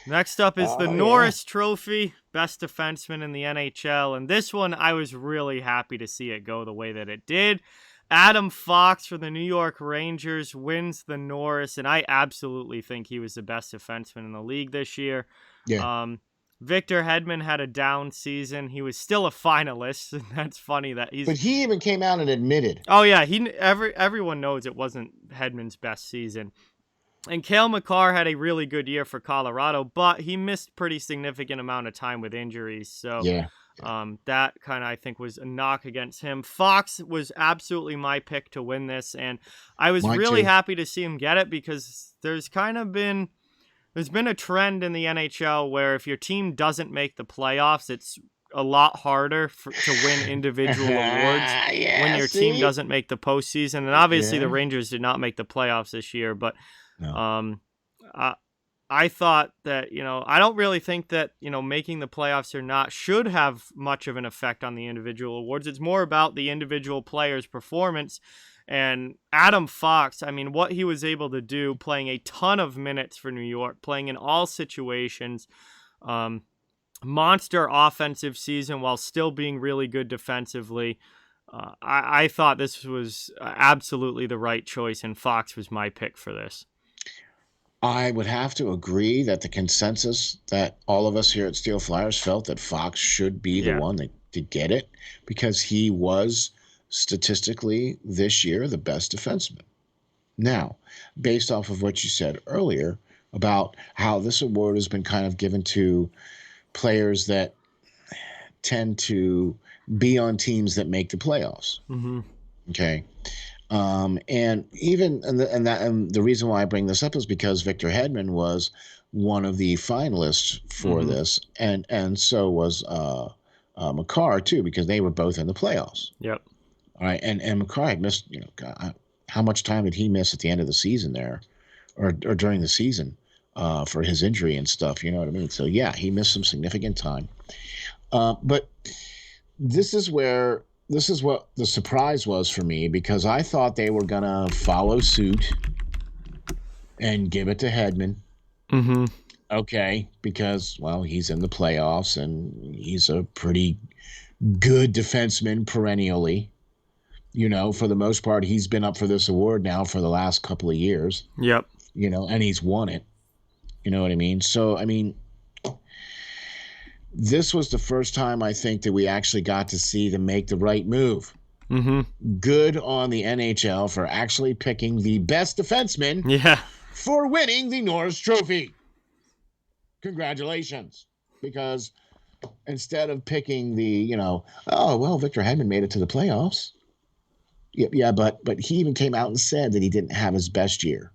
next up is the Norris Trophy, best defenseman in the NHL. And this one, I was really happy to see it go the way that it did. Adam Fox for the New York Rangers wins the Norris, and I absolutely think he was the best defenseman in the league this year. Yeah. Victor Hedman had a down season. He was still a finalist, and that's funny that he's. But he even came out and admitted. Oh yeah, everyone knows it wasn't Hedman's best season. And Cale Makar had a really good year for Colorado, but he missed pretty significant amount of time with injuries. So yeah. That kind of, I think, was a knock against him. Fox was absolutely my pick to win this, and I was really happy to see him get it because there's been a trend in the NHL where if your team doesn't make the playoffs, it's a lot harder to win individual awards when your team doesn't make the postseason. And obviously the Rangers did not make the playoffs this year, but I thought that, I don't really think that, making the playoffs or not should have much of an effect on the individual awards. It's more about the individual player's performance. And Adam Fox, what he was able to do, playing a ton of minutes for New York, playing in all situations, monster offensive season while still being really good defensively. I thought this was absolutely the right choice, and Fox was my pick for this. I would have to agree that the consensus that all of us here at Steel Flyers felt that Fox should be the one to get it, because he was statistically this year the best defenseman. Now, based off of what you said earlier about how this award has been kind of given to players that tend to be on teams that make the playoffs. Mm-hmm. Okay. And the reason why I bring this up is because Victor Hedman was one of the finalists for this, and so was Makar too, because they were both in the playoffs. Yep. All right, and Makar had missed. God, how much time did he miss at the end of the season there, or during the season, for his injury and stuff? You know what I mean? So yeah, he missed some significant time. But this is what the surprise was for me, because I thought they were going to follow suit and give it to Hedman. Mm-hmm. Okay, because, well, he's in the playoffs and he's a pretty good defenseman perennially. For the most part, he's been up for this award now for the last couple of years. Yep. And he's won it. You know what I mean? So, I mean, this was the first time I think that we actually got to see them make the right move. Mm-hmm. Good on the NHL for actually picking the best defenseman for winning the Norris Trophy. Congratulations. Because instead of picking Victor Hedman made it to the playoffs. Yeah, but he even came out and said that he didn't have his best year.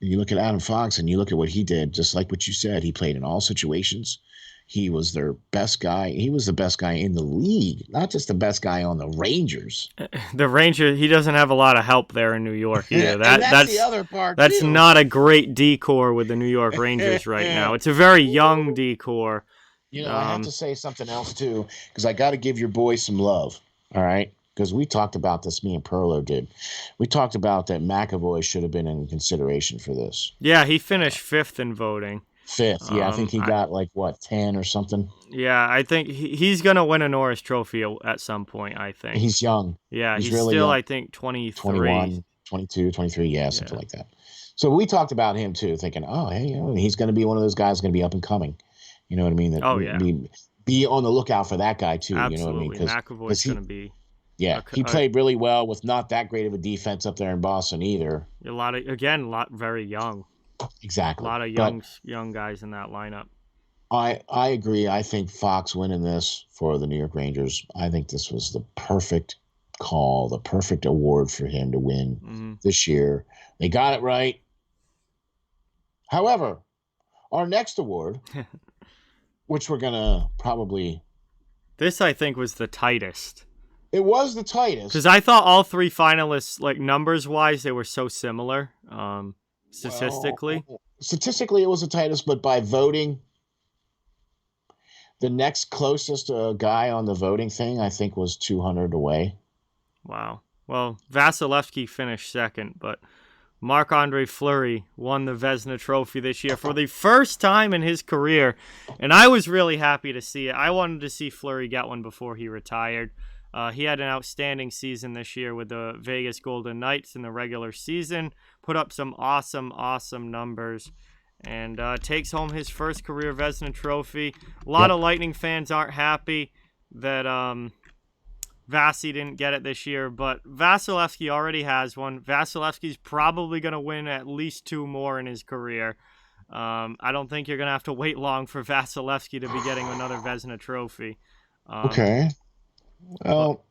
You look at Adam Fox and you look at what he did, just like what you said. He played in all situations. He was their best guy. He was the best guy in the league, not just the best guy on the Rangers. The Rangers, he doesn't have a lot of help there in New York either. That's the other part, That's not a great decor with the New York Rangers right now. It's a very young decor. I have to say something else, too, because I got to give your boy some love, all right? Because we talked about this, me and Perlo did. We talked about that McAvoy should have been in consideration for this. Yeah, he finished 5th in voting. 5th, yeah. I think he got 10 or something? Yeah, I think he's going to win a Norris Trophy at some point, I think. He's young. Yeah, he's really still, young. I think, 23. 21, 22, 23, something like that. So we talked about him, too, thinking, he's going to be one of those guys going to be up and coming. You know what I mean? Be on the lookout for that guy, too. Absolutely. You know what I mean? McAvoy's going to be... Yeah, he played really well with not that great of a defense up there in Boston either. A lot very young. Exactly. A lot of young guys in that lineup. I agree. I think Fox winning this for the New York Rangers, I think this was the perfect call, the perfect award for him to win this year. They got it right. However, our next award, which we're going to probably... This, I think, was the tightest. It was the tightest. Because I thought all three finalists, numbers-wise, they were so similar, statistically. Well, statistically, it was the tightest, but by voting, the next closest guy on the voting thing, I think, was 200 away. Wow. Well, Vasilevsky finished 2nd, but Marc-Andre Fleury won the Vezina Trophy this year for the first time in his career, and I was really happy to see it. I wanted to see Fleury get one before he retired. He had an outstanding season this year with the Vegas Golden Knights in the regular season, put up some awesome numbers, and takes home his first career Vezina Trophy. A lot of Lightning fans aren't happy that Vasi didn't get it this year, but Vasilevsky already has one. Vasilevsky's probably going to win at least 2 more in his career. I don't think you're going to have to wait long for Vasilevsky to be getting another Vezina Trophy. Okay. Well,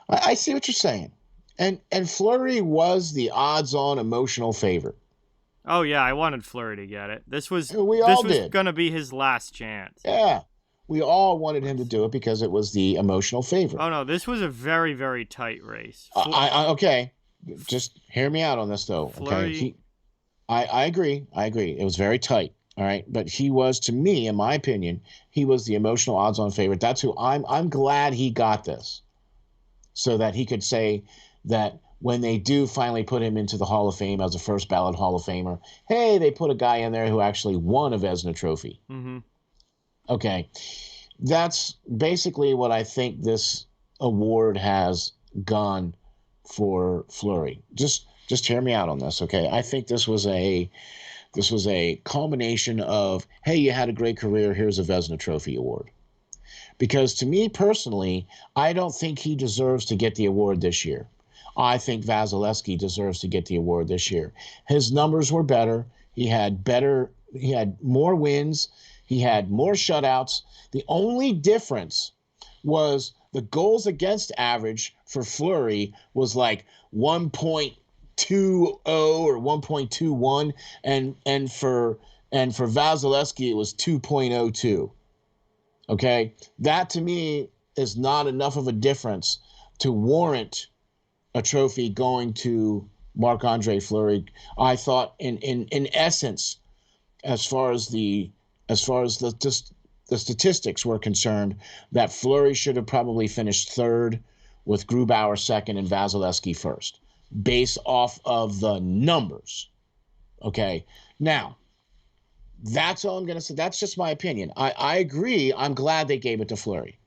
I see what you're saying. And Fleury was the odds-on emotional favorite. Oh, yeah, I wanted Fleury to get it. This was going to be his last chance. Yeah, we all wanted him to do it because it was the emotional favorite. Oh, no, this was a very, very tight race. Okay, just hear me out on this, though. Fleury... Okay, I agree. It was very tight. All right, but he was, to me, in my opinion, he was the emotional odds-on favorite. That's who I'm glad he got this, so that he could say that when they do finally put him into the Hall of Fame as a first ballot Hall of Famer, hey, they put a guy in there who actually won a Vezina Trophy. Mm-hmm. Okay, that's basically what I think this award has gone for Fleury. Just hear me out on this, okay? I think this was a culmination of, hey, you had a great career, here's a Vezina Trophy award. Because to me personally, I don't think he deserves to get the award this year. I think Vasilevsky deserves to get the award this year. His numbers were better. He had more wins. He had more shutouts. The only difference was the goals against average for Fleury was like 1.20 or 1.21, and for Vasilevsky it was 2.02. Okay, that to me is not enough of a difference to warrant a trophy going to Marc-Andre Fleury. I thought, in essence, as far as the statistics were concerned, that Fleury should have probably finished third, with Grubauer second and Vasilevsky first, based off of the numbers. Okay, now that's all I'm going to say. That's just my opinion. I agree. I'm glad they gave it to Fleury.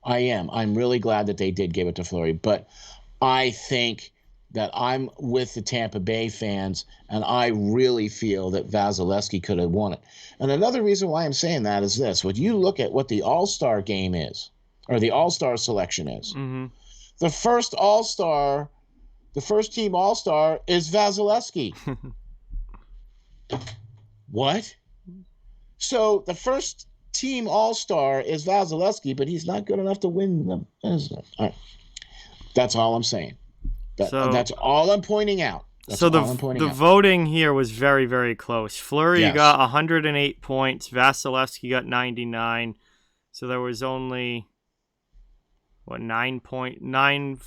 I am. I'm really glad that they did give it to Fleury. But I think that I'm with the Tampa Bay fans, and I really feel that Vasilevsky could have won it. And another reason why I'm saying that is this. When you look at what the All-Star game is, or the All-Star selection is, the first All-Star, the first team All-Star is Vasilevsky. What? So the first team All-Star is Vasilevsky, but he's not good enough to win them. All right. That's all I'm saying. That's all I'm pointing out. The voting here was very, very close. Fleury got 108 points. Vasilevsky got 99. So there was only 9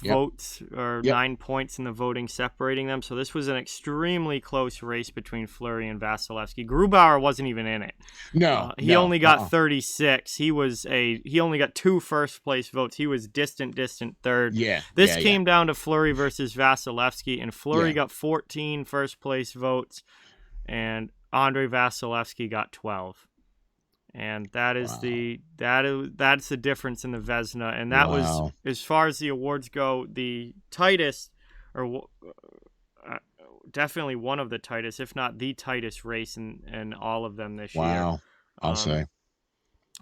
votes or 9 points in the voting separating them. So this was an extremely close race between Fleury and Vasilevsky. Grubauer wasn't even in it. He only got 36. He only got 2 first place votes. He was distant third. This came down to Fleury versus Vasilevsky, and Fleury got 14 first place votes, and Andre Vasilevsky got 12. And that is that's the difference in the Vezina, and that was, as far as the awards go, the tightest, or definitely one of the tightest, if not the tightest race in all of them this year. I'll say.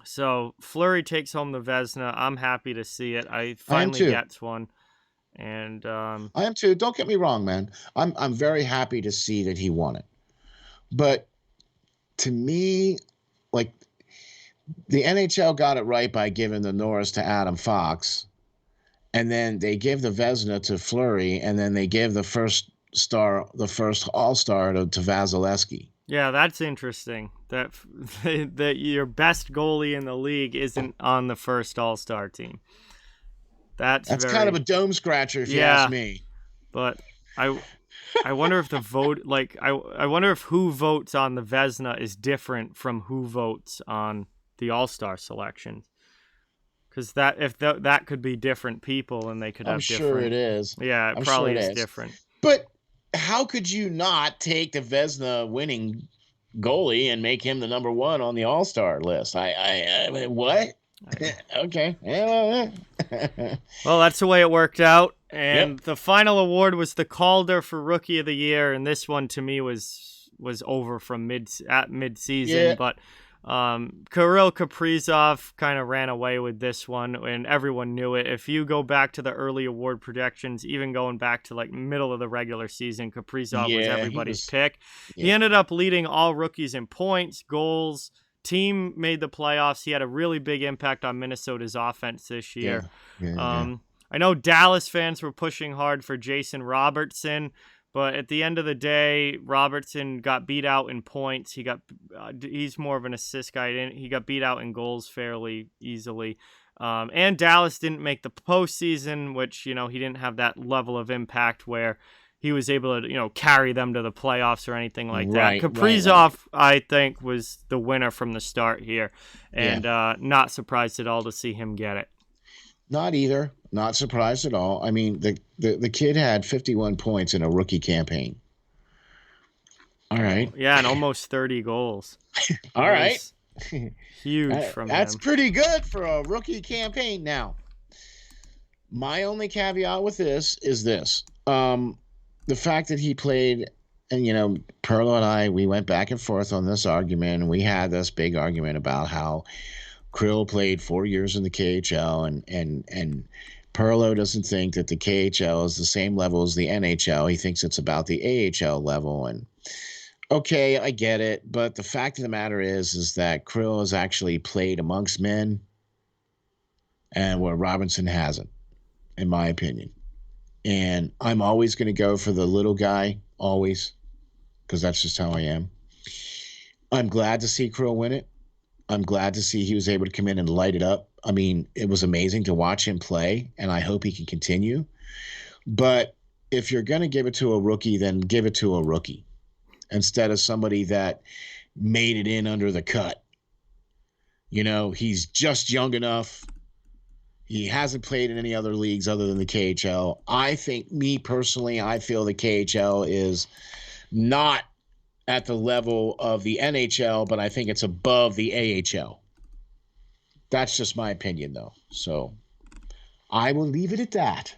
So Fleury takes home the Vezina. I'm happy to see it. I finally gets one, and I am too. Don't get me wrong, man. I'm very happy to see that he won it, but to me, like, the NHL got it right by giving the Norris to Adam Fox, and then they gave the Vezina to Fleury, and then they gave the first All-Star to Vasilevsky. Yeah, that's interesting. That your best goalie in the league isn't on the first All-Star team. That's kind of a dome scratcher, if you ask me. But I wonder if the vote, I wonder if who votes on the Vezina is different from who votes on the All-Star selection, because that could be different people, and they could have different. I'm sure it is. Yeah, it probably is different. But how could you not take the Vezina winning goalie and make him the number one on the All-Star list? I mean, what? Okay. Well, that's the way it worked out, and the final award was the Calder for Rookie of the Year, and this one to me was over from mid-season, but. Kirill Kaprizov kind of ran away with this one, and everyone knew it. If you go back to the early award projections, even going back to like middle of the regular season, Kaprizov was everybody's pick. He ended up leading all rookies in points, goals. Team made the playoffs. He had a really big impact on Minnesota's offense this year. I know Dallas fans were pushing hard for Jason Robertson, but at the end of the day, Robertson got beat out in points. He's more of an assist guy. He got beat out in goals fairly easily. And Dallas didn't make the postseason, which, he didn't have that level of impact where he was able to, carry them to the playoffs or anything like that. Kaprizov, I think, was the winner from the start here, and not surprised at all to see him get it. Not either. Not surprised at all. I mean, the kid had 51 points in a rookie campaign. All right. Yeah, and almost 30 goals. All right. Huge from him. That's pretty good for a rookie campaign now. My only caveat with this is this. The fact that he played, and Perlo and I, we went back and forth on this argument, and we had this big argument about how Krill played 4 years in the KHL, and Perlo doesn't think that the KHL is the same level as the NHL. He thinks it's about the AHL level. And okay, I get it, but the fact of the matter is that Krill has actually played amongst men, and where Robinson hasn't, in my opinion. And I'm always going to go for the little guy, always, because that's just how I am. I'm glad to see Krill win it. I'm glad to see he was able to come in and light it up. I mean, it was amazing to watch him play, and I hope he can continue. But if you're going to give it to a rookie, then give it to a rookie instead of somebody that made it in under the cut. He's just young enough. He hasn't played in any other leagues other than the KHL. I think, me personally, I feel the KHL is not at the level of the NHL, but I think it's above the AHL. That's just my opinion, though. So I will leave it at that.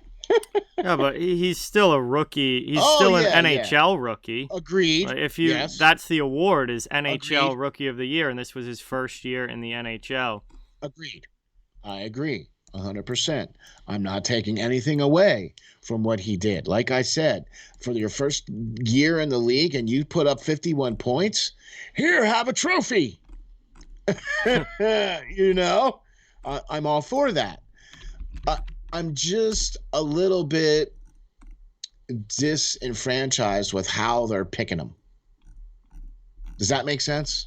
Yeah, but he's still a rookie. He's still an NHL rookie. Agreed. Yes. That's the award, is NHL Agreed. Rookie of the Year, and this was his first year in the NHL. Agreed. I agree 100%. I'm not taking anything away from what he did. Like I said, for your first year in the league and you put up 51 points, here, have a trophy. I'm all for that. I'm just a little bit disenfranchised with how they're picking them. Does that make sense?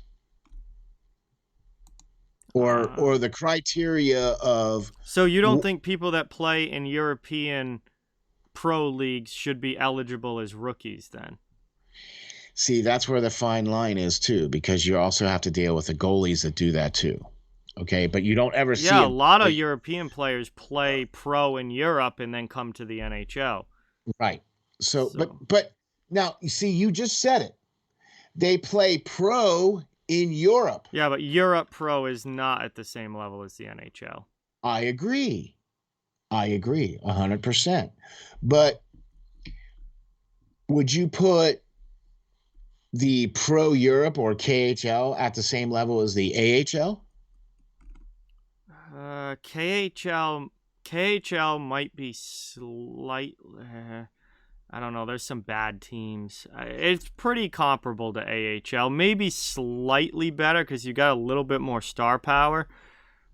Or the criteria of... So you don't think people that play in European pro leagues should be eligible as rookies then? See, that's where the fine line is too, because you also have to deal with the goalies that do that too. Okay, but you don't ever see... Yeah, a lot of European players play pro in Europe and then come to the NHL. Right. So. But now, you see, you just said it. They play pro in Europe. Yeah, but Europe pro is not at the same level as the NHL. I agree 100%. But would you put the pro Europe or KHL at the same level as the AHL? KHL might be slightly... I don't know. There's some bad teams. It's pretty comparable to AHL. Maybe slightly better because you got a little bit more star power.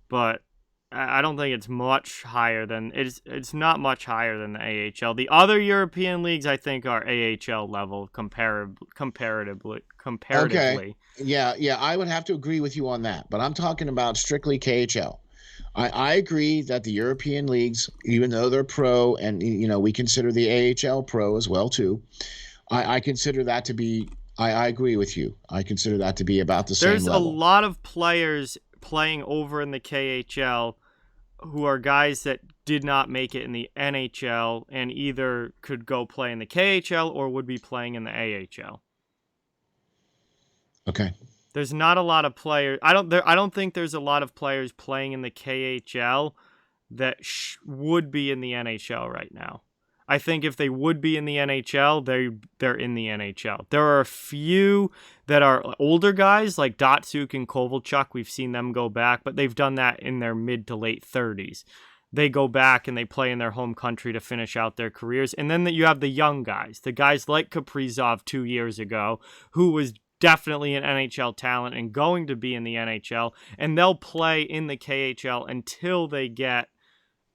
But I don't think it's much higher than... It's not much higher than the AHL. The other European leagues, I think, are AHL level comparatively. Okay. Yeah, I would have to agree with you on that. But I'm talking about strictly KHL. I agree that the European leagues, even though they're pro, and we consider the AHL pro as well too, I consider that to be... I agree with you. I consider that to be about the same level. There's a lot of players playing over in the KHL who are guys that did not make it in the NHL and either could go play in the KHL or would be playing in the AHL. Okay. There's not a lot of players. I don't think there's a lot of players playing in the KHL that would be in the NHL right now. I think if they would be in the NHL, they're in the NHL. There are a few that are older guys like Datsuk and Kovalchuk. We've seen them go back, but they've done that in their mid to late 30s. They go back and they play in their home country to finish out their careers. And then you have the young guys, the guys like Kaprizov 2 years ago, who was definitely an NHL talent and going to be in the NHL, and they'll play in the KHL until they get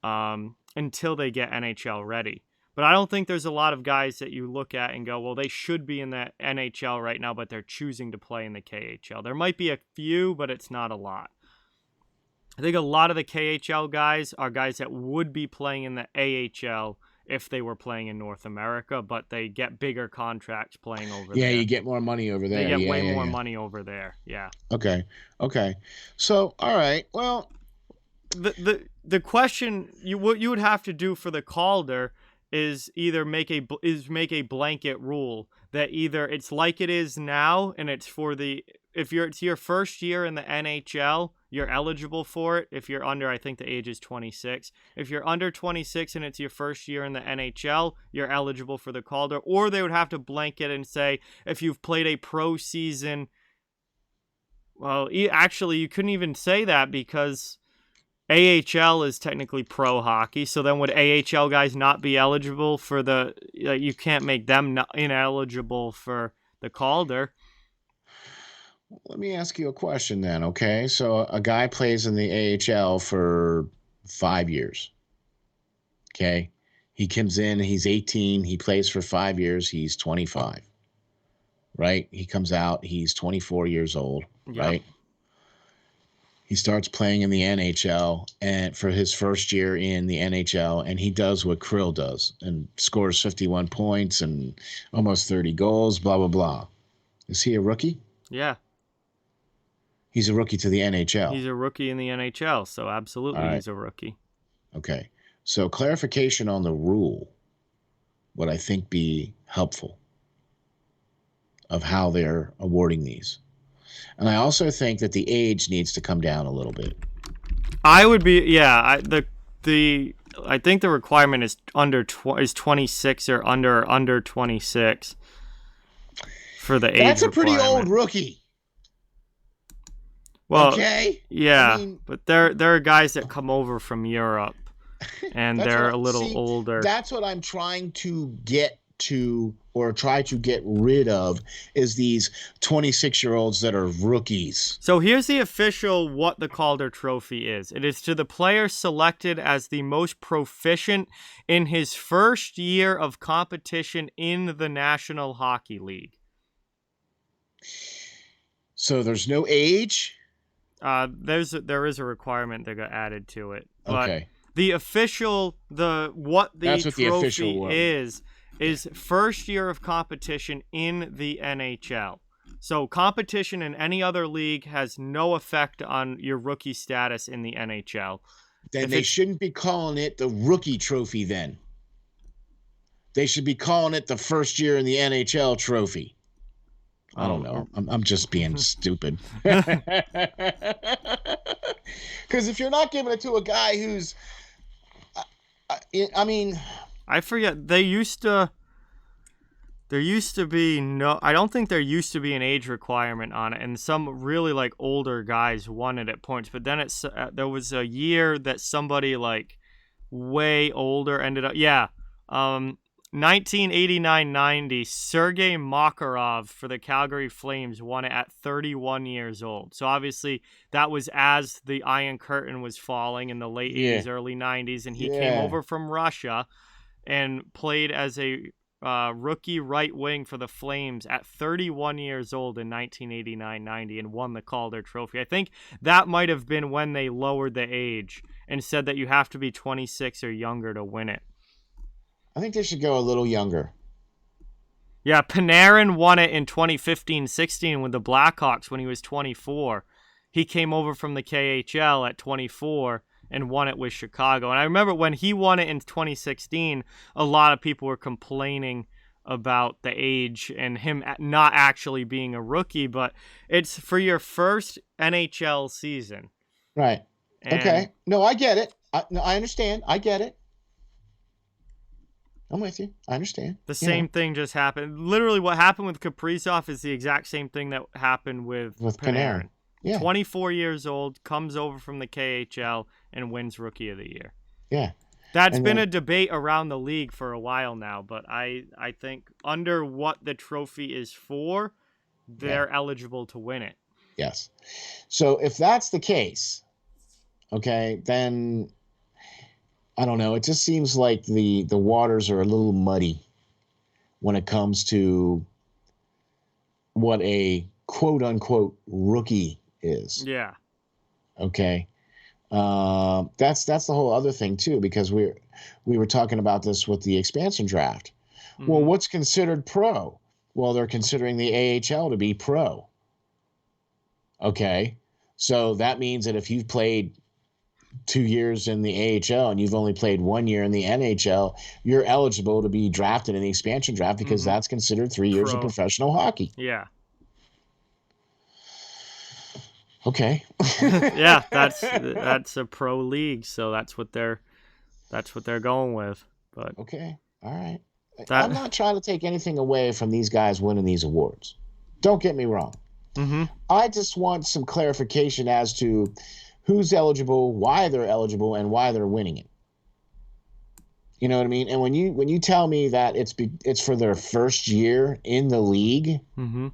NHL ready. But I don't think there's a lot of guys that you look at and go, well, they should be in the NHL right now, but they're choosing to play in the KHL. There might be a few, but it's not a lot. I think a lot of the KHL guys are guys that would be playing in the AHL if they were playing in North America, but they get bigger contracts playing over there. Yeah, you get more money over there. They get way more money over there. Yeah. Okay. So, all right. Well, the question what you would have to do for the Calder is either make a blanket rule that either it's like it is now and it's for the it's your first year in the NHL, you're eligible for it. If you're under, I think the age is 26. If you're under 26 and it's your first year in the NHL, you're eligible for the Calder. Or they would have to blanket and say if you've played a pro season. Well, actually, you couldn't even say that because AHL is technically pro hockey. So then would AHL guys not be eligible for the? You can't make them ineligible for the Calder. Let me ask you a question then, okay? So a guy plays in the AHL for 5 years. Okay? He comes in, he's 18, he plays for 5 years, he's 25. Right? He comes out, he's 24 years old, right? He starts playing in the NHL and for his first year in the NHL, and he does what Krill does and scores 51 points and almost 30 goals, blah, blah, blah. Is he a rookie? Yeah. He's a rookie to the NHL. He's a rookie in the NHL, so absolutely he's a rookie. Okay. So clarification on the rule would I think be helpful of how they're awarding these. And I also think that the age needs to come down a little bit. I would be I think the requirement is is 26 or under 26 for the age. That's a pretty old rookie. Well, okay. Yeah, I mean, but there are guys that come over from Europe, and they're a little older. That's what I'm trying to get to, or try to get rid of, is these 26-year-olds that are rookies. So here's the official what the Calder Trophy is. It is to the player selected as the most proficient in his first year of competition in the National Hockey League. So there's no age? There is a requirement that got added to it. But okay. The official, what the trophy is first year of competition in the NHL. So competition in any other league has no effect on your rookie status in the NHL. Then they shouldn't be calling it the rookie trophy then. They should be calling it the first year in the NHL trophy. I don't know. I'm just being stupid. Because if you're not giving it to a guy who's, I mean, I forget. There used to be I don't think there used to be an age requirement on it, and some really like older guys won it at points. But then there was a year that somebody like way older ended up. 1989-90, Sergei Makarov for the Calgary Flames won it at 31 years old. So obviously that was as the Iron Curtain was falling in the late 80s, early 90s, and he came over from Russia and played as a rookie right wing for the Flames at 31 years old in 1989-90 and won the Calder Trophy. I think that might have been when they lowered the age and said that you have to be 26 or younger to win it. I think they should go a little younger. Yeah, Panarin won it in 2015-16 with the Blackhawks when he was 24. He came over from the KHL at 24 and won it with Chicago. And I remember when he won it in 2016, a lot of people were complaining about the age and him not actually being a rookie, but it's for your first NHL season. Right. Okay. No, I get it. I understand. I get it. I'm with you. I understand. The same thing just happened. Literally what happened with Kaprizov is the exact same thing that happened with Panarin. Yeah. 24 years old, comes over from the KHL and wins Rookie of the Year. Yeah. That's been a debate around the league for a while now, but I think under what the trophy is for, they're eligible to win it. Yes. So if that's the case, okay, then I don't know. It just seems like the waters are a little muddy when it comes to what a quote-unquote rookie is. Yeah. Okay. That's the whole other thing, too, because we were talking about this with the expansion draft. Mm-hmm. Well, what's considered pro? Well, they're considering the AHL to be pro. Okay. So that means that if you've played 2 years in the AHL and you've only played 1 year in the NHL, you're eligible to be drafted in the expansion draft because that's considered 3 years of professional hockey. Yeah. Okay. Yeah, that's a pro league, so that's what they're going with. But Okay. All right. I'm that not trying to take anything away from these guys winning these awards. Don't get me wrong. mhm. I just want some clarification as to who's eligible, why they're eligible, and why they're winning it. You know what I mean? And when you tell me that it's for their first year in the league, Mhm.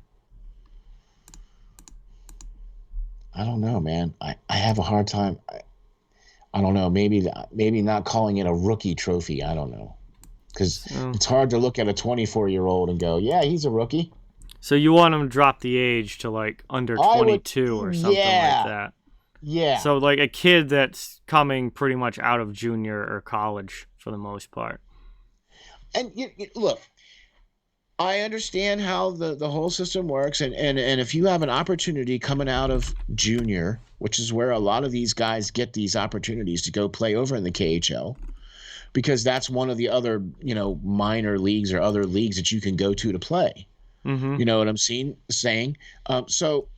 I don't know, man. I have a hard time. I don't know. Maybe not calling it a rookie trophy. I don't know, because So, it's hard to look at a 24-year-old and go, yeah, he's a rookie. so you want them to drop the age to like under I would, 22 or something like yeah, that. yeah. So like a kid that's coming pretty much out of junior or college for the most part. And look, I understand how the whole system works, and if you have an opportunity coming out of junior, which is where a lot of these guys get these opportunities to go play over in the KHL, because that's one of the other minor leagues or other leagues that you can go to play. Mhm. You know what I'm saying? So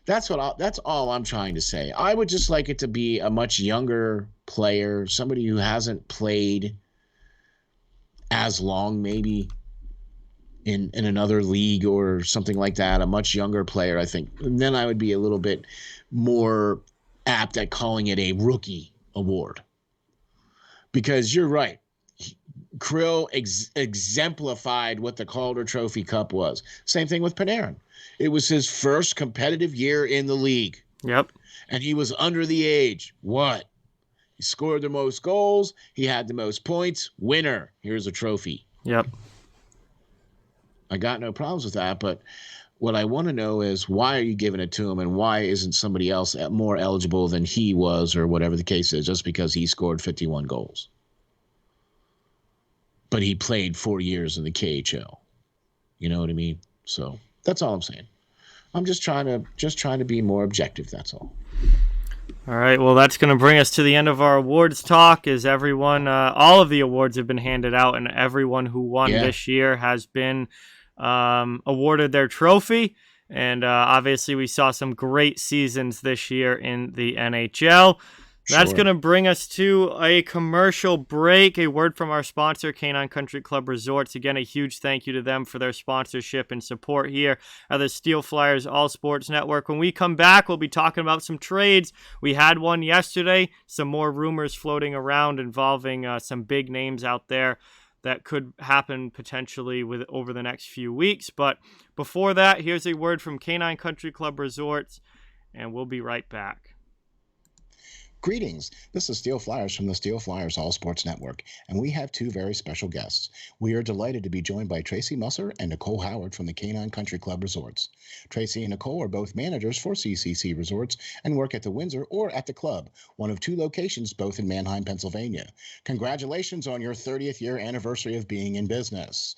that's all I'm trying to say. I would just like it to be a much younger player, somebody who hasn't played as long, maybe in another league or something like that, a much younger player, I think. And then I would be a little bit more apt at calling it a rookie award. Because you're right. Krill exemplified what the Calder Trophy Cup was. Same thing with Panarin. It was his first competitive year in the league. Yep. And he was under the age. What? He scored the most goals. He had the most points. Winner. Here's a trophy. Yep. I got no problems with that, but what I want to know is why are you giving it to him, and why isn't somebody else more eligible than he was, or whatever the case is, just because he scored 51 goals? But he played 4 years in the KHL. You know what I mean? So that's all I'm saying. I'm just trying to be more objective. That's all. All right, well, that's going to bring us to the end of our awards talk. As everyone, all of the awards have been handed out, and everyone who won this year has been awarded their trophy. And obviously, we saw some great seasons this year in the NHL. That's going to bring us to a commercial break. A word from our sponsor, Canine Country Club Resorts. Again, a huge thank you to them for their sponsorship and support here at the Steel Flyers All Sports Network. When we come back, we'll be talking about some trades. We had one yesterday, some more rumors floating around involving some big names out there that could happen potentially over the next few weeks. But before that, here's a word from Canine Country Club Resorts, and we'll be right back. Greetings. This is Steel Flyers from the Steel Flyers All Sports Network, and we have two very special guests. We are delighted to be joined by Tracy Musser and Nicole Howard from the Canine Country Club Resorts. Tracy and Nicole are both managers for CCC Resorts and work at the Windsor or at the club, one of two locations both in Manheim, Pennsylvania. Congratulations on your 30th year anniversary of being in business.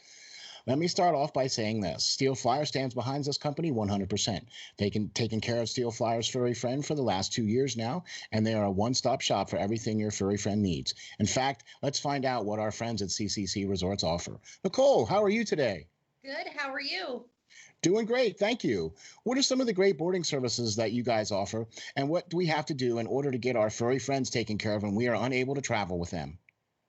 Let me start off by saying this. Steel Flyer stands behind this company 100%. Taken care of Steel Flyer's furry friend for the last 2 years now, and they are a one-stop shop for everything your furry friend needs. In fact, let's find out what our friends at CCC Resorts offer. Nicole, how are you today? Good. How are you? Doing great, thank you. What are some of the great boarding services that you guys offer, and what do we have to do in order to get our furry friends taken care of when we are unable to travel with them?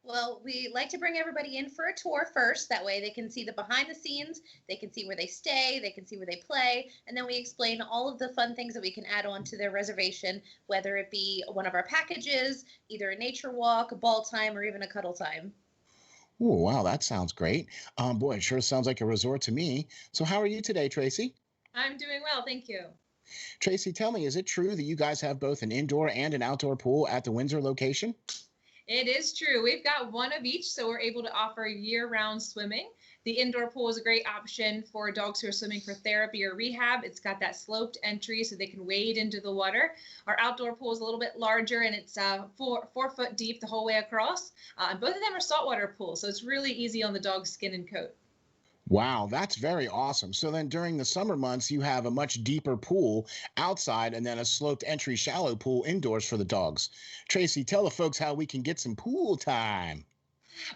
Well, we like to bring everybody in for a tour first. That way they can see the behind the scenes, they can see where they stay, they can see where they play, and then we explain all of the fun things that we can add on to their reservation, whether it be one of our packages, either a nature walk, a ball time, or even a cuddle time. Oh, wow, that sounds great. Boy, it sure sounds like a resort to me. So how are you today, Tracy? I'm doing well, thank you. Tracy, tell me, is it true that you guys have both an indoor and an outdoor pool at the Windsor location? It is true. We've got one of each, so we're able to offer year-round swimming. The indoor pool is a great option for dogs who are swimming for therapy or rehab. It's got that sloped entry so they can wade into the water. Our outdoor pool is a little bit larger, and it's 4 foot deep the whole way across. And both of them are saltwater pools, so it's really easy on the dog's skin and coat. Wow, that's very awesome. So then during the summer months, you have a much deeper pool outside and then a sloped entry shallow pool indoors for the dogs. Tracy, tell the folks how we can get some pool time.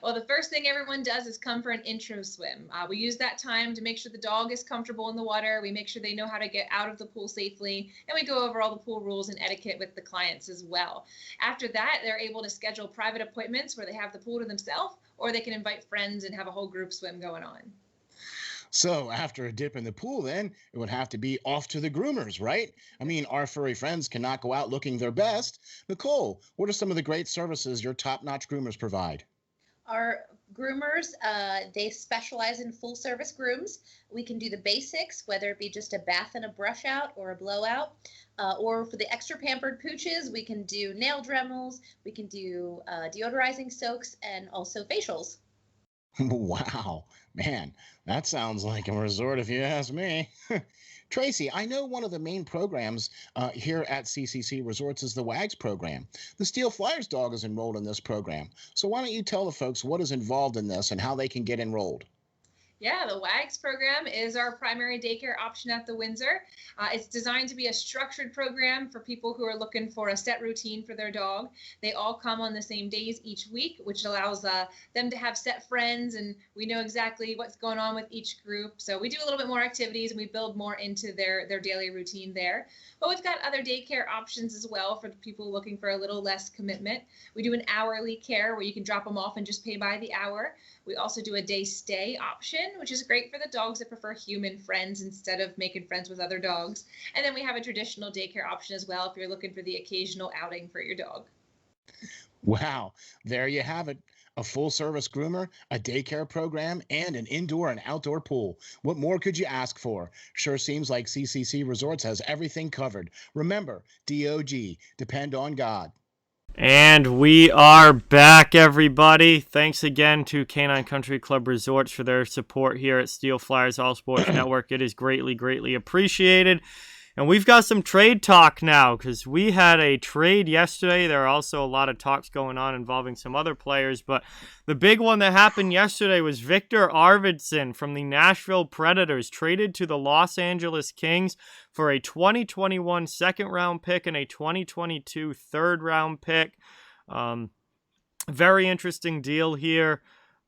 Well, the first thing everyone does is come for an intro swim. We use that time to make sure the dog is comfortable in the water. We make sure they know how to get out of the pool safely, and we go over all the pool rules and etiquette with the clients as well. After that, they're able to schedule private appointments where they have the pool to themselves, or they can invite friends and have a whole group swim going on. So after a dip in the pool, then it would have to be off to the groomers, right? I mean, our furry friends cannot go out looking their best. Nicole, what are some of the great services your top-notch groomers provide? Our groomers, they specialize in full service grooms. We can do the basics, whether it be just a bath and a brush out or a blowout. Or for the extra pampered pooches, we can do nail dremels, we can do deodorizing soaks, and also facials. Wow, man, that sounds like a resort if you ask me. Tracy, I know one of the main programs here at CCC Resorts is the WAGS program. The Steel Flyers dog is enrolled in this program. So why don't you tell the folks what is involved in this and how they can get enrolled? Yeah, the WAGS program is our primary daycare option at the Windsor. It's designed to be a structured program for people who are looking for a set routine for their dog. They all come on the same days each week, which allows them to have set friends, and we know exactly what's going on with each group. So we do a little bit more activities, and we build more into their daily routine there. But we've got other daycare options as well for people looking for a little less commitment. We do an hourly care where you can drop them off and just pay by the hour. We also do a day stay option, which is great for the dogs that prefer human friends instead of making friends with other dogs. And then we have a traditional daycare option as well if you're looking for the occasional outing for your dog. Wow, there you have it. A full-service groomer, a daycare program, and an indoor and outdoor pool. What more could you ask for? Sure seems like CCC Resorts has everything covered. Remember, DOG, depend on God. And we are back, everybody. Thanks again to Canine Country Club Resorts for their support here at Steel Flyers All Sports Network. It is greatly, greatly appreciated. And we've got some trade talk now because we had a trade yesterday. There are also a lot of talks going on involving some other players. But the big one that happened yesterday was Viktor Arvidsson from the Nashville Predators traded to the Los Angeles Kings for a 2021 second-round pick and a 2022 third-round pick. Very interesting deal here.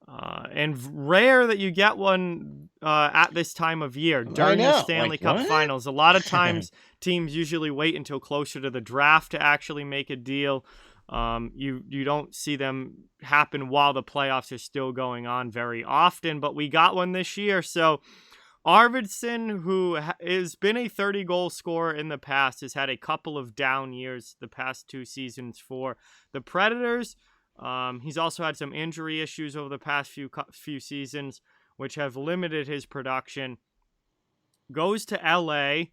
And rare that you get one at this time of year during the Stanley Cup Finals. A lot of times teams usually wait until closer to the draft to actually make a deal. You don't see them happen while the playoffs are still going on very often, but we got one this year. So Arvidsson, who has been a 30-goal scorer in the past, has had a couple of down years the past two seasons for the Predators. He's also had some injury issues over the past few seasons, which have limited his production. Goes to LA,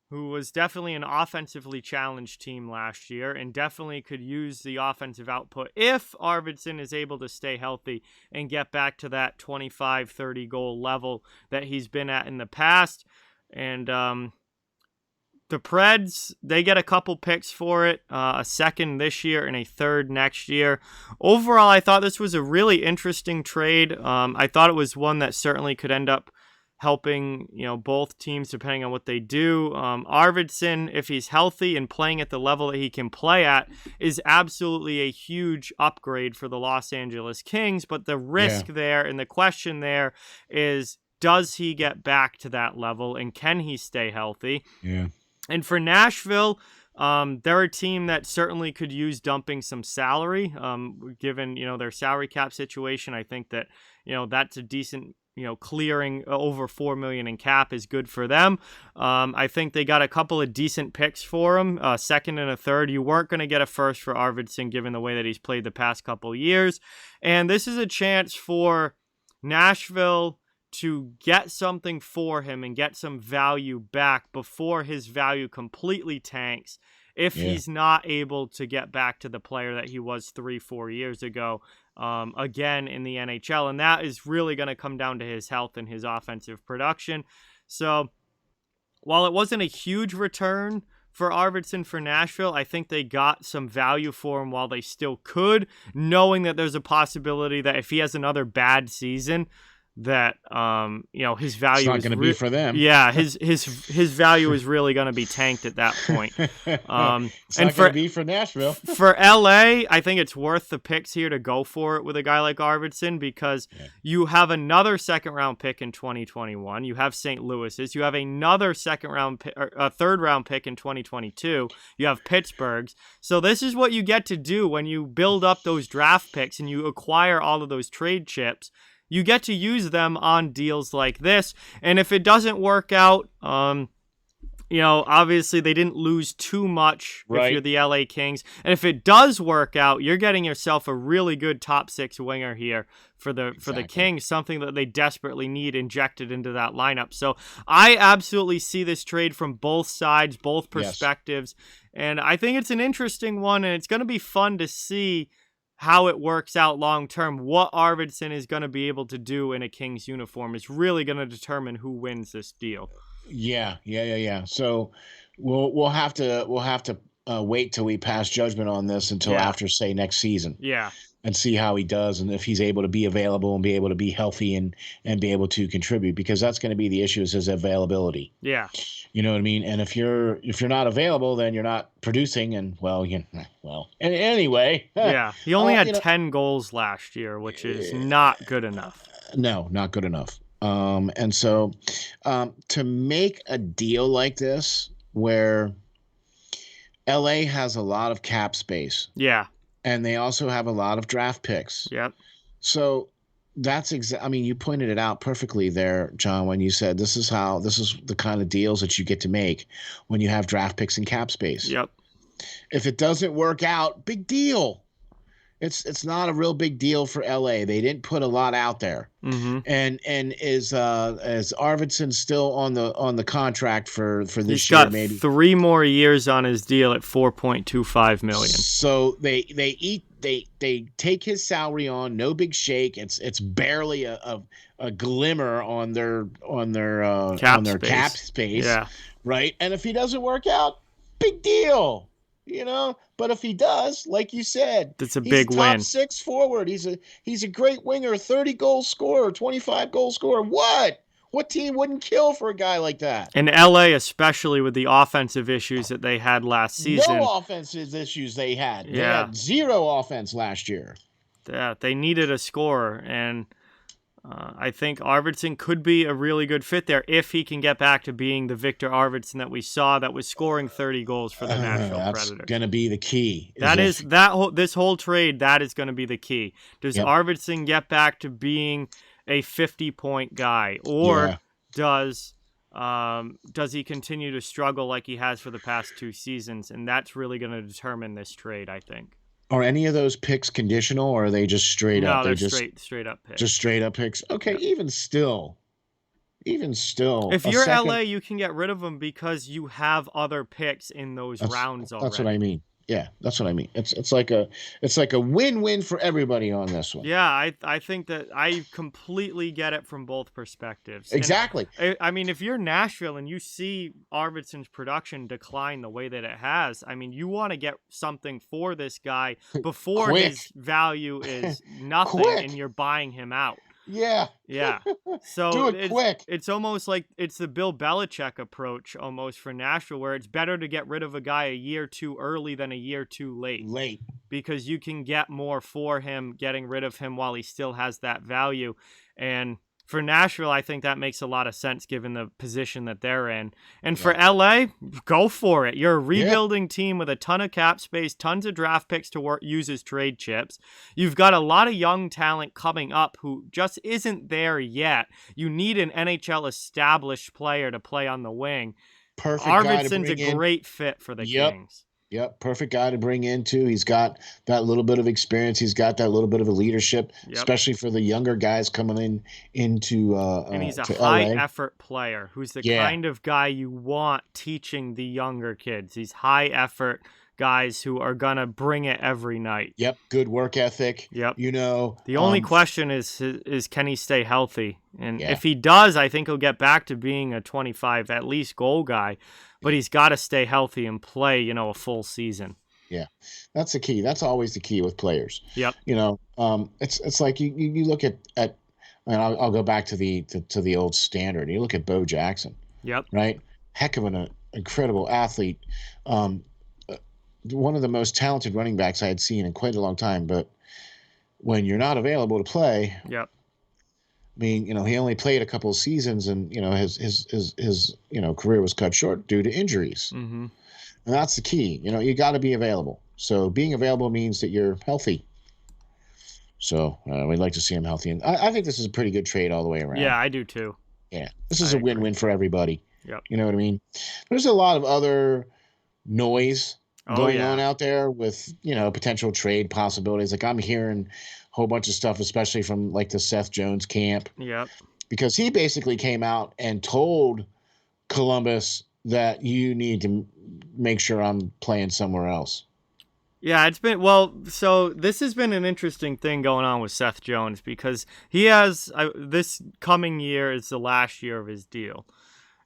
who was definitely an offensively challenged team last year and definitely could use the offensive output if Arvidsson is able to stay healthy and get back to that 25-30 goal level that he's been at in the past. And the Preds, they get a couple picks for it, a second this year and a third next year. Overall, I thought this was a really interesting trade. I thought it was one that certainly could end up helping, both teams depending on what they do. Arvidsson, if he's healthy and playing at the level that he can play at, is absolutely a huge upgrade for the Los Angeles Kings. But the risk there and the question there is, does he get back to that level and can he stay healthy? Yeah. And for Nashville, they're a team that certainly could use dumping some salary, given, their salary cap situation. I think that, that's a decent, clearing over $4 million in cap is good for them. I think they got a couple of decent picks for him, a second and a third. You weren't going to get a first for Arvidsson, given the way that he's played the past couple of years. And this is a chance for Nashville to get something for him and get some value back before his value completely tanks if he's not able to get back to the player that he was 3-4 years ago again in the NHL. And that is really going to come down to his health and his offensive production. So while it wasn't a huge return for Arvidsson for Nashville, I think they got some value for him while they still could, knowing that there's a possibility that if he has another bad season, that his value It's not is going to be for them. Yeah, his value is really going to be tanked at that point. It's and not going to be for Nashville. For LA, I think it's worth the picks here to go for it with a guy like Arvidsson, because you have another second-round pick in 2021. You have St. Louis's. You have another third-round pick in 2022. You have Pittsburgh's. So this is what you get to do when you build up those draft picks and you acquire all of those trade chips. You get to use them on deals like this. And if it doesn't work out, obviously they didn't lose too much if you're the LA Kings. And if it does work out, you're getting yourself a really good top 6 winger here for the Kings, something that they desperately need injected into that lineup. So I absolutely see this trade from both sides, both perspectives. Yes. And I think it's an interesting one, and it's going to be fun to see how it works out long term. What Arvidsson is going to be able to do in a Kings uniform is really going to determine who wins this deal. Yeah. So we'll have to wait till we pass judgment on this until after, say, next season. Yeah. And see how he does, and if he's able to be available and be able to be healthy and be able to contribute, because that's going to be the issue, is his availability. Yeah. You know what I mean? And if you're not available, then you're not producing, and anyway. Yeah. He only had 10 goals last year, which is not good enough. No, not good enough. And so to make a deal like this where LA has a lot of cap space. Yeah. And they also have a lot of draft picks. Yep. So that's you pointed it out perfectly there, John, when you said this is the kind of deals that you get to make when you have draft picks and cap space. Yep. If it doesn't work out, big deal. It's not a real big deal for LA. They didn't put a lot out there. Mm-hmm. And is Arvidsson still on the contract for this year? Maybe he's got 3 more years on his deal at $4.25 million. So they take his salary on, no big shake. It's barely a glimmer on their cap space. Yeah. Right. And if he doesn't work out, big deal. But if he does, like you said, that's a big win. Top 6 forward. He's a great winger, 30 goal scorer, 25 goal scorer. What team wouldn't kill for a guy like that? And LA, especially with the offensive issues that they had last season. No offensive issues they had. They had 0 offense last year. Yeah, they needed a scorer, and I think Arvidsson could be a really good fit there if he can get back to being the Viktor Arvidsson that we saw that was scoring 30 goals for the Nashville Predators. That's going to be the key. This whole trade, that is going to be the key. Does Arvidsson get back to being a 50-point guy, or does he continue to struggle like he has for the past 2 seasons? And that's really going to determine this trade, I think. Are any of those picks conditional, or are they just straight up? No, they're just straight up picks. Just straight up picks. Okay, even still. If you're LA, you can get rid of them because you have other picks in those rounds already. That's what I mean. Yeah, that's what I mean. It's like a win-win for everybody on this one. Yeah, I think that I completely get it from both perspectives. Exactly. And, if you're Nashville and you see Arvidsson's production decline the way that it has, you want to get something for this guy before his value is nothing and you're buying him out. Yeah. So do it quick. It's almost like it's the Bill Belichick approach almost for Nashville, where it's better to get rid of a guy a year too early than a year too late. Because you can get more for him getting rid of him while he still has that value. And for Nashville, I think that makes a lot of sense given the position that they're in. And for LA, go for it. You're a rebuilding team with a ton of cap space, tons of draft picks to use as trade chips. You've got a lot of young talent coming up who just isn't there yet. You need an NHL established player to play on the wing. Perfect. Arvidsson's a great fit for the Kings. Yep, perfect guy to bring in too. He's got that little bit of experience. He's got that little bit of a leadership, especially for the younger guys coming into and he's a high-effort player who's the kind of guy you want teaching the younger kids. These high-effort guys who are going to bring it every night. Yep, good work ethic. Yep. The only question is can he stay healthy? And if he does, I think he'll get back to being a 25 at least goal guy. But he's got to stay healthy and play, a full season. Yeah, that's the key. That's always the key with players. Yep. It's like you look at and I'll go back to the old standard. You look at Bo Jackson, Yep. right? Heck of an incredible athlete. One of the most talented running backs I had seen in quite a long time. But when you're not available to play, Yep. I mean, he only played a couple of seasons, and his career was cut short due to injuries. Mm-hmm. And that's the key. You got to be available. So being available means that you're healthy. So we'd like to see him healthy. And I think this is a pretty good trade all the way around. Yeah, I do too. Yeah, this is a win-win for everybody. Yep. You know what I mean? There's a lot of other noise going yeah. on out there with, potential trade possibilities. Like I'm hearing a whole bunch of stuff, especially from like the Seth Jones camp. Yep. Because he basically came out and told Columbus that you need to make sure I'm playing somewhere else. Yeah, so this has been an interesting thing going on with Seth Jones because he has, this coming year is the last year of his deal.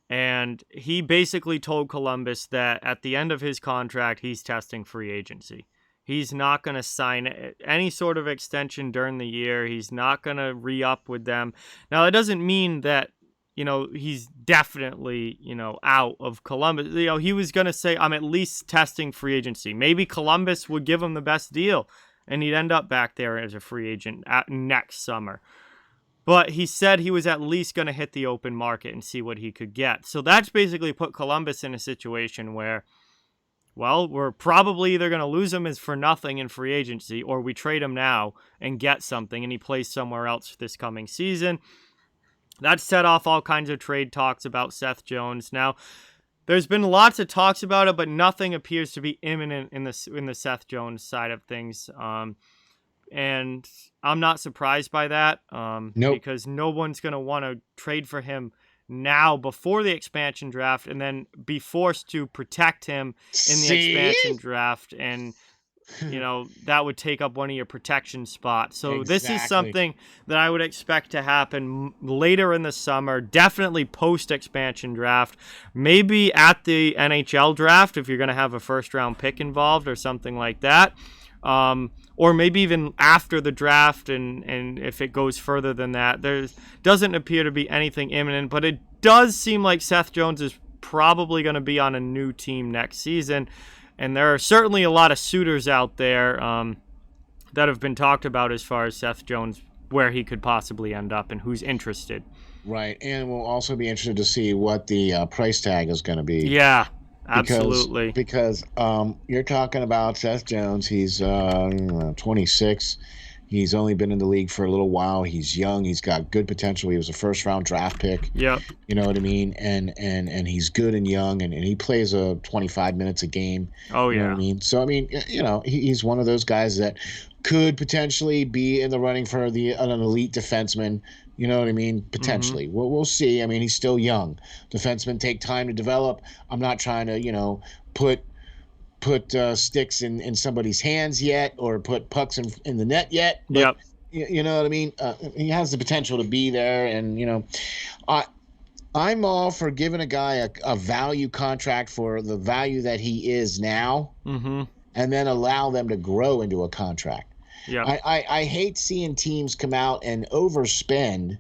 And he basically told Columbus that at the end of his contract, he's testing free agency. He's not going to sign any sort of extension during the year. He's not going to re-up with them. Now, it doesn't mean that, he's definitely, out of Columbus. He was going to say, I'm at least testing free agency. Maybe Columbus would give him the best deal, and he'd end up back there as a free agent next summer. But he said he was at least going to hit the open market and see what he could get. So that's basically put Columbus in a situation where, well, we're probably either going to lose him as for nothing in free agency, or we trade him now and get something, and he plays somewhere else this coming season. That set off all kinds of trade talks about Seth Jones. Now, there's been lots of talks about it, but nothing appears to be imminent in the Seth Jones side of things. And I'm not surprised by that. Nope. Because no one's going to want to trade for him now before the expansion draft and then be forced to protect him in the expansion draft. And, that would take up one of your protection spots. So This is something that I would expect to happen later in the summer, definitely post-expansion draft, maybe at the NHL draft if you're going to have a first-round pick involved or something like that. Or maybe even after the draft, and if it goes further than that. There doesn't appear to be anything imminent, but it does seem like Seth Jones is probably going to be on a new team next season. And there are certainly a lot of suitors out there that have been talked about as far as Seth Jones, where he could possibly end up and who's interested. Right, and we'll also be interested to see what the price tag is going to be. Yeah. Absolutely. Because you're talking about Seth Jones. He's 26. He's only been in the league for a little while. He's young. He's got good potential. He was a first-round draft pick. Yep. You know what I mean? And he's good and young, and he plays 25 minutes a game. Oh, yeah. You know what I mean? So, I mean, he's one of those guys that could potentially be in the running for an elite defenseman. You know what I mean? Potentially. Mm-hmm. We'll see. I mean, he's still young. Defensemen take time to develop. I'm not trying to, put sticks in somebody's hands yet or put pucks in the net yet. But, yep. You know what I mean? He has the potential to be there. And, I'm all for giving a guy a value contract for the value that he is now, mm-hmm. and then allow them to grow into a contract. Yeah, I hate seeing teams come out and overspend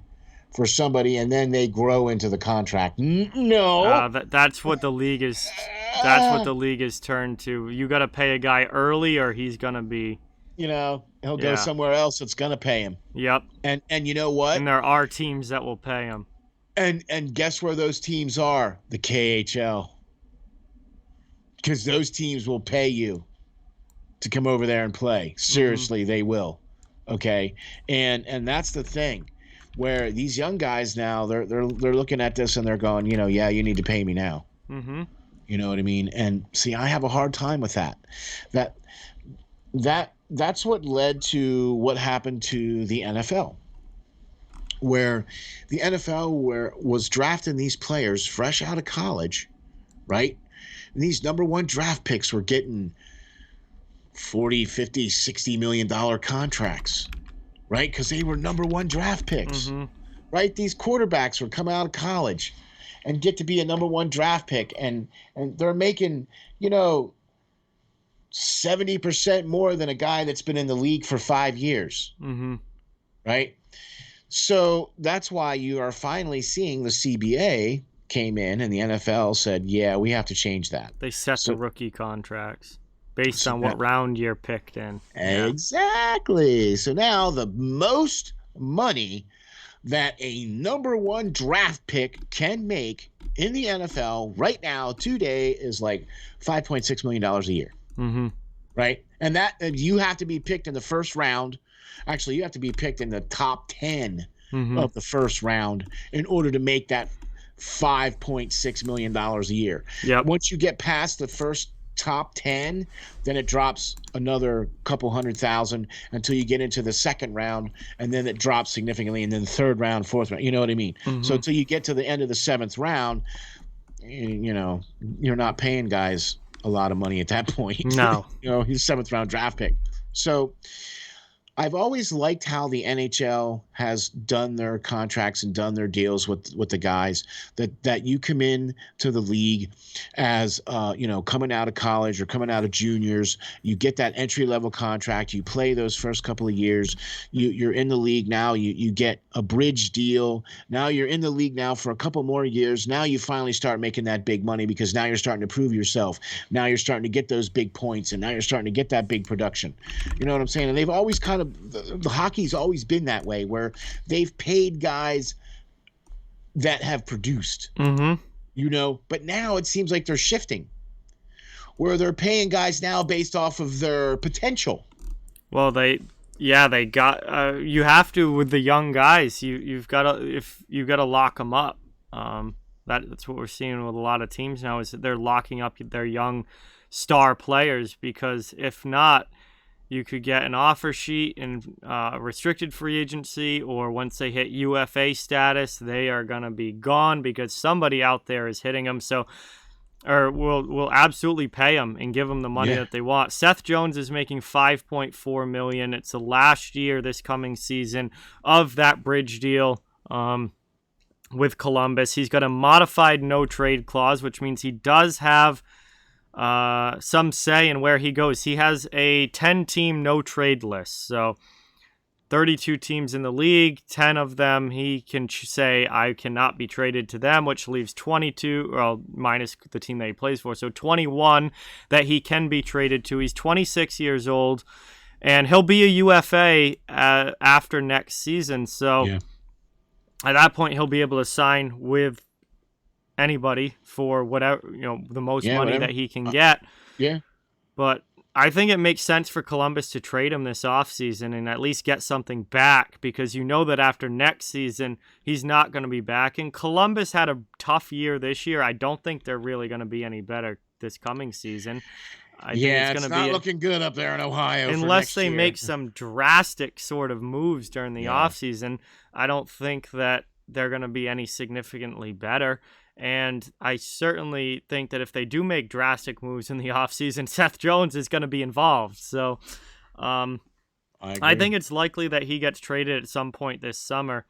for somebody and then they grow into the contract. No, that's what the league is. That's what the league is turned to. You got to pay a guy early, or he's gonna be. He'll go somewhere else that's gonna pay him. Yep. And you know what? And there are teams that will pay him. And guess where those teams are? The KHL. Because those teams will pay you to come over there and play. Seriously, They will. Okay? And that's the thing. Where these young guys now, they're looking at this and they're going, you need to pay me now. Mm-hmm. You know what I mean? And see, I have a hard time with that. That's what led to what happened to the NFL. Where the NFL was drafting these players fresh out of college, right? And these number one draft picks were getting $40, $50, $60 million contracts, right? Because they were number one draft picks, right? These quarterbacks were coming out of college and get to be a number one draft pick, and they're making, 70% more than a guy that's been in the league for 5 years, right? So that's why you are finally seeing the CBA came in and the NFL said, yeah, we have to change that. They set the So, rookie contracts based so on now, what round you're picked in. Yeah. exactly. So now the most money that a number one draft pick can make in the NFL right now today is like $5.6 million a year. Mm-hmm. Right. And that you have to be picked in the first round. Actually, you have to be picked in the top 10 of the first round in order to make that $5.6 million a year. Yep. Once you get past the first top 10, then it drops another couple $100,000 until you get into the second round, and then it drops significantly, and then the third round, fourth round. You know what I mean? So until you get to the end of the seventh round, you know, you're not paying guys a lot of money at that point. No. You know, he's a seventh round draft pick. So I've always liked how the NHL has done their contracts and done their deals with the guys that you come in to the league as coming out of college or coming out of juniors, you get that entry level contract, you play those first couple of years, you're in the league now, you get a bridge deal, now you're in the league now for a couple more years, now you finally start making that big money because now you're starting to prove yourself, now you're starting to get those big points, and now you're starting to get that big production. You know what I'm saying? And they've always kind of the hockey's always been that way, where they've paid guys that have produced, but now it seems like they're shifting where they're paying guys now based off of their potential. Well, they got you have to with the young guys. You've got to lock them up. That's what we're seeing with a lot of teams now, is that they're locking up their young star players, because if not, you could get an offer sheet in restricted free agency, or once they hit UFA status, they are going to be gone because somebody out there is hitting them. So, or will absolutely pay them and give them the money that they want. Seth Jones is making $5.4 million. It's the last year this coming season of that bridge deal with Columbus. He's got a modified no trade clause, which means he does have some say in where he goes. He has a 10-team no-trade list. So 32 teams in the league, 10 of them he can say, I cannot be traded to them, which leaves 22, well, minus the team that he plays for. So 21 that he can be traded to. He's 26 years old, and he'll be a UFA after next season. So at that point, he'll be able to sign with anybody for whatever, the most money that he can get. But I think it makes sense for Columbus to trade him this offseason and at least get something back, because you know that after next season, he's not going to be back. And Columbus had a tough year this year. I don't think they're really going to be any better this coming season. I think it's not looking good up there in Ohio. Unless they make some drastic sort of moves during the offseason, I don't think that they're going to be any significantly better. And I certainly think that if they do make drastic moves in the offseason, Seth Jones is going to be involved. So I think it's likely that he gets traded at some point this summer.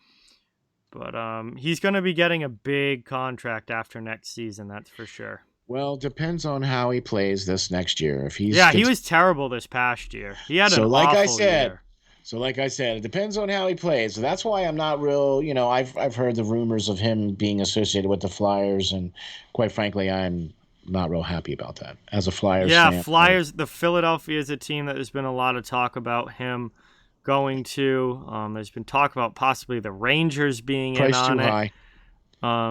But he's going to be getting a big contract after next season, that's for sure. Well, depends on how he plays this next year. If he was terrible this past year. He had an awful year. So like I said, it depends on how he plays. So that's why I'm not real, I've heard the rumors of him being associated with the Flyers, and quite frankly, I'm not real happy about that as a Flyers fan. Yeah, Flyers, the Philadelphia is a team that there's been a lot of talk about him going to. There's been talk about possibly the Rangers being price in on too it. High.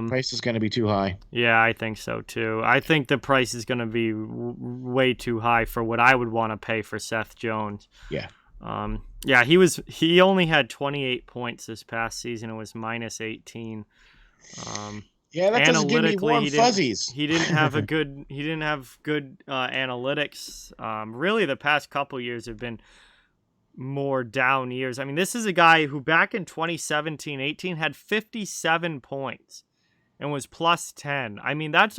Price is going to be too high. Yeah, I think so too. I think the price is going to be way too high for what I would want to pay for Seth Jones. Yeah. He only had 28 points this past season. It was minus 18. That doesn't give me warm fuzzies. He didn't have good analytics. Really, the past couple years have been more down years. I mean, this is a guy who back in 2017-18 had 57 points and was plus 10. I mean, that's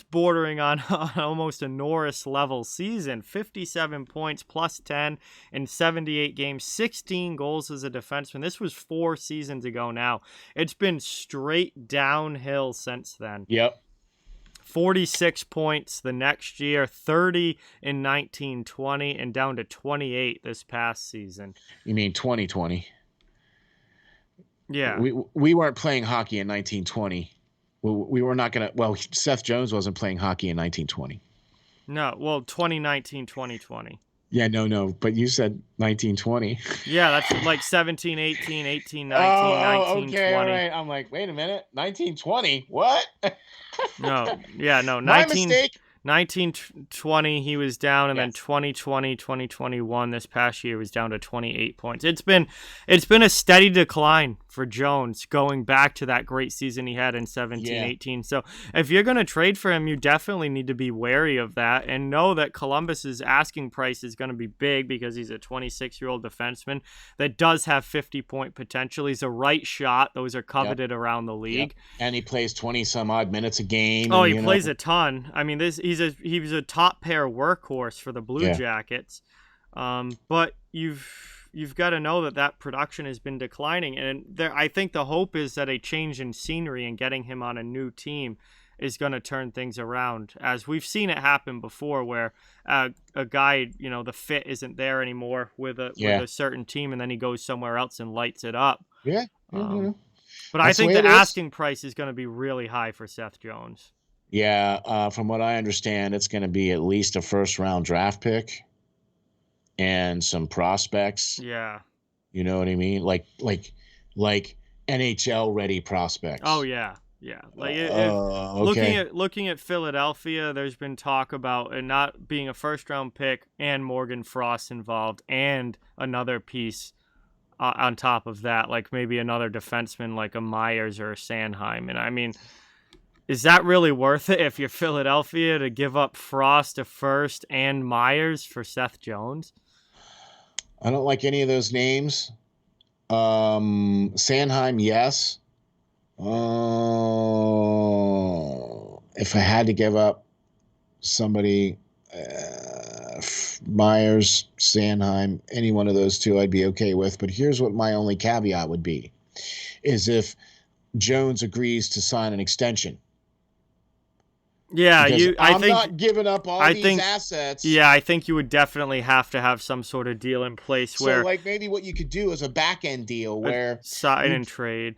bordering on almost a Norris level season. 57 points, plus 10 in 78 games, 16 goals as a defenseman. This was 4 seasons ago now. It's been straight downhill since then. Yep. 46 points the next year, 30 in 19-20, and down to 28 this past season. You mean 2020? Yeah. We weren't playing hockey in 1920. We were not going to. Well, Seth Jones wasn't playing hockey in 1920. No, well, 2019, 2020. Yeah, no. But you said 1920. Yeah, that's like 17, 18, 18, 19, Oh, 19, okay, 20. all right. I'm like, wait a minute, 1920? What? No, yeah, no, My 19, mistake. 1920 he was down, and then Yes. 2020, 2021 this past year was down to 28 points. It's been a steady decline for Jones going back to that great season he had in 17, Yeah. 18. So if you're going to trade for him, you definitely need to be wary of that and know that Columbus's asking price is going to be big because he's a 26-year-old defenseman that does have 50-point potential. He's a right shot. Those are coveted around the league. Yep. And he plays 20 some odd minutes a game. Oh, and, he plays a ton. I mean, he was a top pair workhorse for the Blue Jackets. But you've got to know that production has been declining, and I think the hope is that a change in scenery and getting him on a new team is going to turn things around, as we've seen it happen before, where a guy, the fit isn't there anymore with a certain team, and then he goes somewhere else and lights it up. Yeah. But I think the asking price is going to be really high for Seth Jones. Yeah, from what I understand, it's going to be at least a first-round draft pick and some prospects. Yeah. You know what I mean? Like NHL-ready prospects. Oh, yeah. Yeah. Like okay. looking at Philadelphia, there's been talk about it not being a first-round pick and Morgan Frost involved and another piece on top of that, like maybe another defenseman like a Myers or a Sanheim. And I mean, is that really worth it if you're Philadelphia to give up Frost, a first, and Myers for Seth Jones? I don't like any of those names. Sanheim, yes. If I had to give up somebody, Myers, Sanheim, any one of those two I'd be okay with. But here's what my only caveat would be, is if Jones agrees to sign an extension. Yeah, I'm not giving up all these assets. Yeah, I think you would definitely have to have some sort of deal in place where, like, maybe what you could do is a back end deal where sign and trade,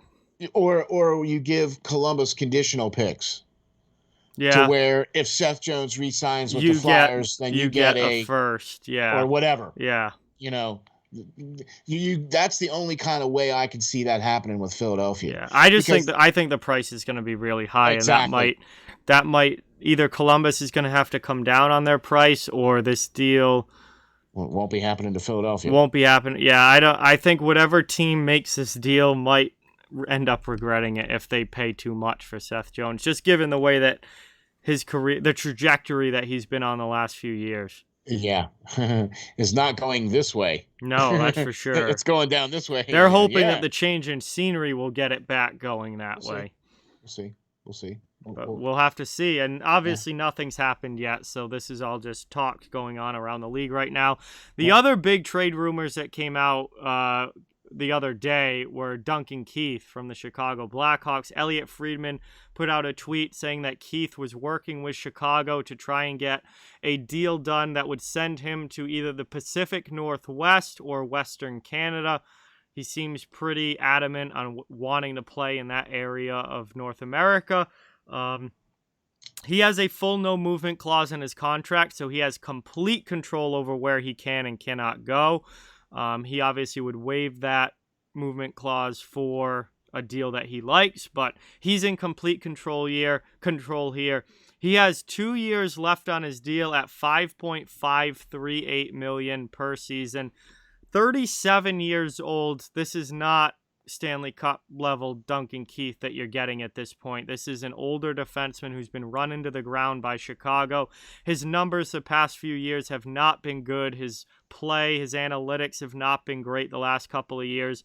or you give Columbus conditional picks. Yeah. To where if Seth Jones re-signs with the Flyers, then you get a first, yeah, or whatever. Yeah. That's the only kind of way I can see that happening with Philadelphia. Yeah, I think the price is going to be really high, exactly. And that might either Columbus is going to have to come down on their price, or this deal won't be happening to Philadelphia. Won't be happening. Yeah, I think whatever team makes this deal might end up regretting it if they pay too much for Seth Jones, just given the way that his career, the trajectory that he's been on the last few years. Yeah, is not going this way. No, that's for sure. It's going down this way. They're hoping that the change in scenery will get it back going that way. We'll see. But we'll have to see. And obviously nothing's happened yet, so this is all just talk going on around the league right now. The other big trade rumors that came out the other day were Duncan Keith from the Chicago Blackhawks. Elliot Friedman put out a tweet saying that Keith was working with Chicago to try and get a deal done that would send him to either the Pacific Northwest or Western Canada. He seems pretty adamant on wanting to play in that area of North America. He has a full no movement clause in his contract, so he has complete control over where he can and cannot go. He obviously would waive that movement clause for a deal that he likes, but he's in complete control here. He has 2 years left on his deal at $5.538 million per season. 37 years old. This is not Stanley Cup level Duncan Keith that you're getting at this point. This is an older defenseman who's been run into the ground by Chicago. His numbers the past few years have not been good. His play, his analytics have not been great the last couple of years.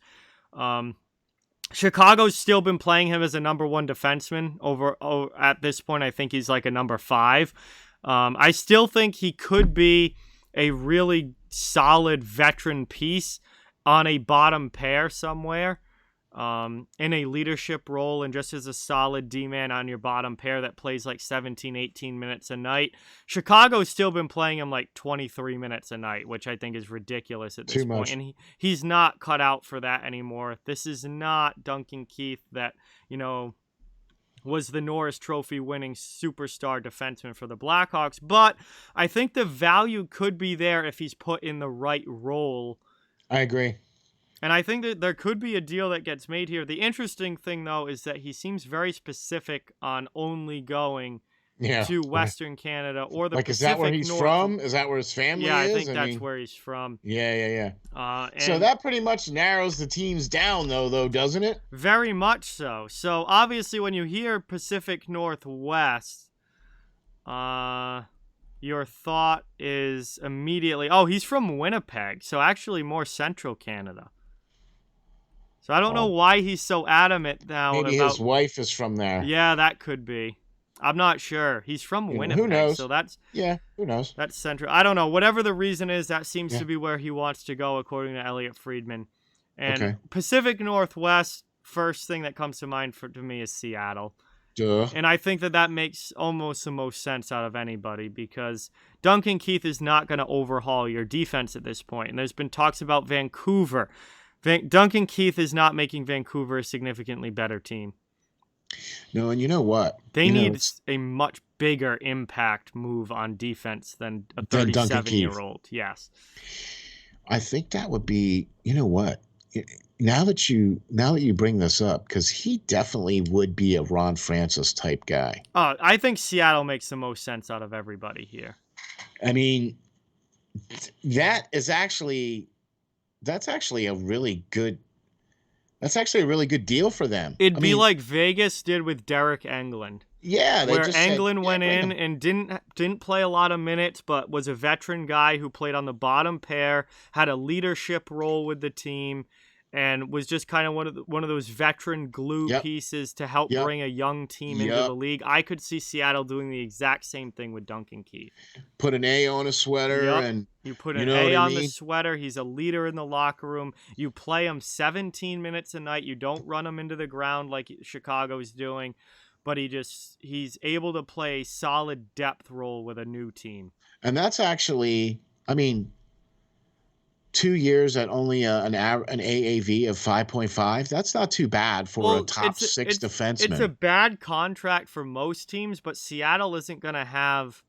Chicago's still been playing him as a number one defenseman over at this point. I think he's like a number 5. I still think he could be a really solid veteran piece on a bottom pair somewhere. in a leadership role and just as a solid D-man on your bottom pair that plays like 17, 18 minutes a night. Chicago's still been playing him like 23 minutes a night, which I think is ridiculous at this point. And he's not cut out for that anymore. This is not Duncan Keith that, was the Norris Trophy winning superstar defenseman for the Blackhawks. But I think the value could be there if he's put in the right role. I agree. And I think that there could be a deal that gets made here. The interesting thing, though, is that he seems very specific on only going to Western Canada or the Pacific is that where he's North. from? Is that where his family is? Yeah, I think that's where he's from. Yeah. So that pretty much narrows the teams down, though, doesn't it? Very much so. So, obviously, when you hear Pacific Northwest, your thought is immediately, he's from Winnipeg, so actually more central Canada. So I don't know why he's so adamant now. Maybe his wife is from there. Yeah, that could be. I'm not sure. He's from Winnipeg. Who knows? So that's who knows? That's central. I don't know. Whatever the reason is, that seems to be where he wants to go, according to Elliot Friedman. And Pacific Northwest, first thing that comes to mind to me is Seattle. Duh. And I think that makes almost the most sense out of anybody because Duncan Keith is not going to overhaul your defense at this point. And there's been talks about Vancouver. Duncan Keith is not making Vancouver a significantly better team. No, and you know what? They need a much bigger impact move on defense than a 37-year-old. Yes. I think that would be, you know what? Now that you bring this up, because he definitely would be a Ron Francis type guy. I think Seattle makes the most sense out of everybody here. I mean, that's actually a really good deal for them. It'd be like Vegas did with Derek Englund. Yeah, where Englund went in and didn't play a lot of minutes, but was a veteran guy who played on the bottom pair, had a leadership role with the team, and was just kind of one of those veteran glue pieces to help bring a young team into the league. I could see Seattle doing the exact same thing with Duncan Keith. Put an A on a sweater and you put an A on the sweater. He's a leader in the locker room. You play him 17 minutes a night. You don't run him into the ground like Chicago's doing, but he's able to play a solid depth role with a new team. And that's actually, 2 years at only an AAV of 5.5. That's not too bad for a top six defenseman. It's a bad contract for most teams, but Seattle isn't going to have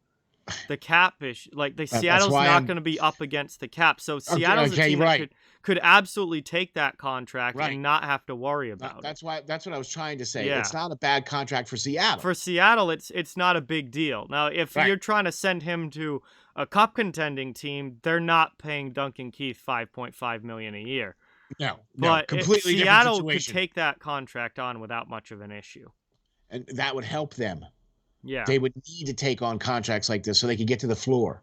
the cap issue. Seattle's not going to be up against the cap. So Seattle's a team that could absolutely take that contract and not have to worry about it. That's what I was trying to say. Yeah. It's not a bad contract for Seattle. For Seattle, it's not a big deal. Now, if you're trying to send him to a cup contending team, they're not paying Duncan Keith $5.5 million a year. No, completely Seattle could take that contract on without much of an issue, and that would help them. Yeah, they would need to take on contracts like this so they could get to the floor.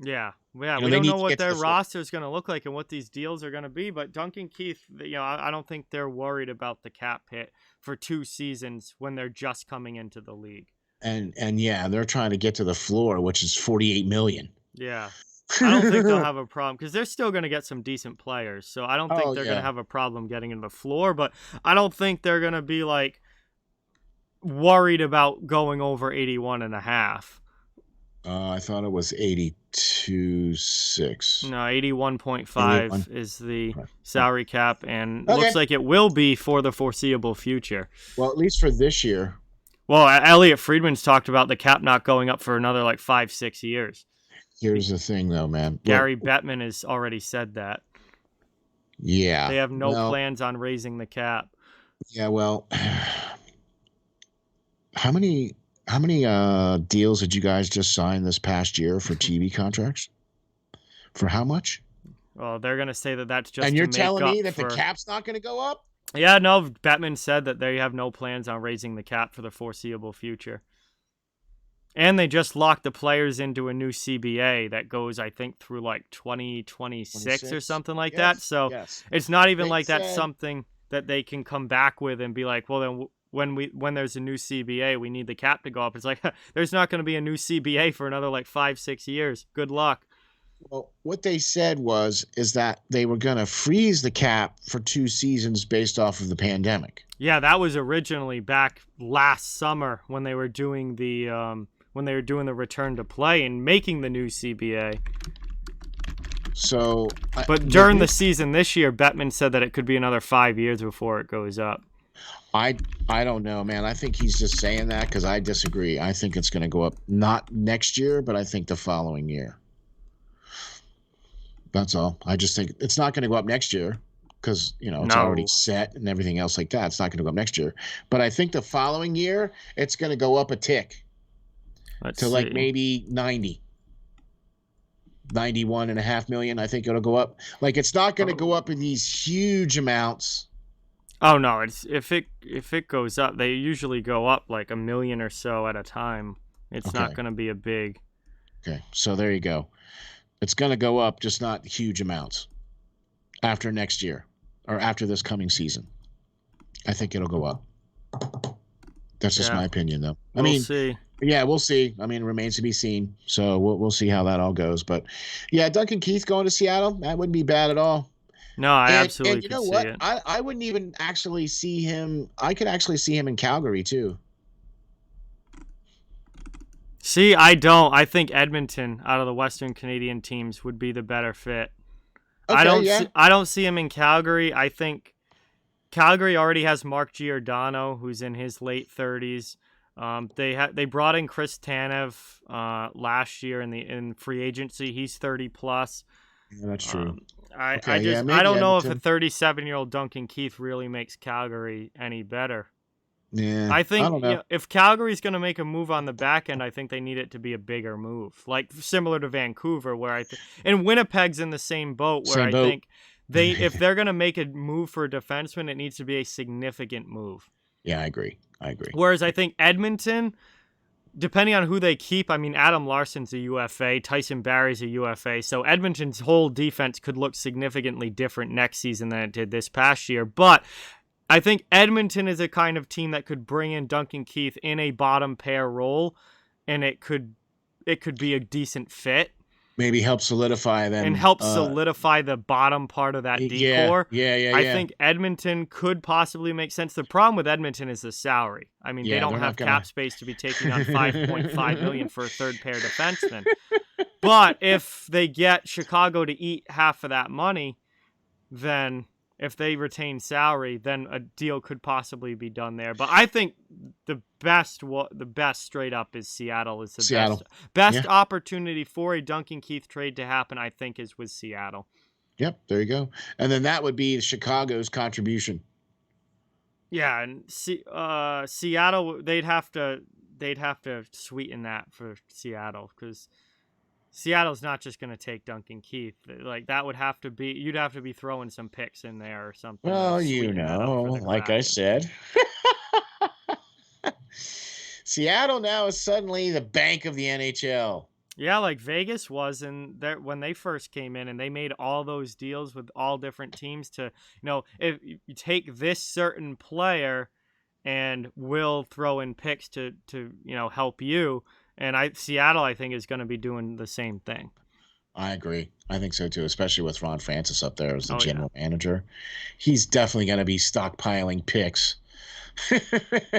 Yeah. We don't know what their roster is going to look like and what these deals are going to be, but Duncan Keith, I don't think they're worried about the cap hit for 2 seasons when they're just coming into the league. And they're trying to get to the floor, which is $48 million. Yeah. I don't think they'll have a problem because they're still going to get some decent players. So I don't think they're going to have a problem getting in the floor, but I don't think they're going to be worried about going over 81.5. I thought it was 82.6. No, 81.5 is the salary cap, and looks like it will be for the foreseeable future. Well, at least for this year. Well, Elliot Friedman's talked about the cap not going up for another 5-6 years. Here's the thing, though, man. Gary Bettman has already said that. Yeah. They have no plans on raising the cap. Yeah, well, how many deals did you guys just sign this past year for TV contracts? For how much? Well, they're going to say that's just and you're telling me that the cap's not going to go up? Yeah, no, Bettman said that they have no plans on raising the cap for the foreseeable future. And they just locked the players into a new CBA that goes, I think, through 2026 or something like that. So it's not even that's something that they can come back with and be like, well, then when there's a new CBA, we need the cap to go up. It's there's not going to be a new CBA for another 5-6 years. Good luck. Well, what they said is that they were going to freeze the cap for 2 seasons based off of the pandemic. Yeah, that was originally back last summer when they were doing the return to play and making the new CBA. So, but during the season this year, Bettman said that it could be another 5 years before it goes up. I don't know, man. I think he's just saying that because I disagree. I think it's going to go up not next year, but I think the following year. That's all. I just think it's not going to go up next year because, it's already set and everything else like that. It's not going to go up next year. But I think the following year, it's going to go up a tick to like maybe 91.5 million. I think it'll go up. Like, it's not going to go up in these huge amounts. Oh no! It's if it goes up, they usually go up like $1 million or so at a time. It's not going to be a big. Okay, so there you go. It's going to go up, just not huge amounts. After next year, or after this coming season, I think it'll go up. That's just my opinion, though. We'll see. Yeah, we'll see. I mean, it remains to be seen. So we'll see how that all goes. But yeah, Duncan Keith going to Seattle, that wouldn't be bad at all. No, I absolutely and you know could what? see it. I wouldn't even actually see him. I could actually see him in Calgary too. See, I don't. I think Edmonton out of the Western Canadian teams would be the better fit. Okay, I don't see him in Calgary. I think Calgary already has Mark Giordano, who's in his late 30s. They brought in Chris Tanev last year in free agency. He's 30 plus. Yeah, that's true. I don't know if a 37-year-old Duncan Keith really makes Calgary any better. Yeah, I think don't know. If Calgary's going to make a move on the back end, I think they need it to be a bigger move, like similar to Vancouver, where and Winnipeg's in the same boat, where think if they're going to make a move for a defenseman, it needs to be a significant move. Yeah, I agree. Whereas I think Edmonton, depending on who they keep, I mean, Adam Larson's a UFA, Tyson Barrie's a UFA, so Edmonton's whole defense could look significantly different next season than it did this past year. But I think Edmonton is a kind of team that could bring in Duncan Keith in a bottom pair role, and it could be a decent fit. Maybe help solidify them. And help solidify the bottom part of that decor. Yeah. I think Edmonton could possibly make sense. The problem with Edmonton is the salary. I mean, they don't have cap space to be taking on $5.5 million for a third pair defenseman. But if they get Chicago to eat half of that money, then if they retain salary, then a deal could possibly be done there. But I think the best straight up is Seattle. Is the best opportunity for a Duncan Keith trade to happen, I think, is with Seattle. Yep, there you go. And then that would be Chicago's contribution. Yeah, and Seattle, they'd have to sweeten that for Seattle, because Seattle's not just going to take Duncan Keith. Like, that would have to be, you'd have to be throwing some picks in there or something. Well, like I said, Seattle now is suddenly the bank of the NHL. Yeah, like Vegas was when they first came in, and they made all those deals with all different teams to, if you take this certain player and we'll throw in picks to help you. And Seattle, I think, is going to be doing the same thing. I agree. I think so, too, especially with Ron Francis up there as the general manager. He's definitely going to be stockpiling picks.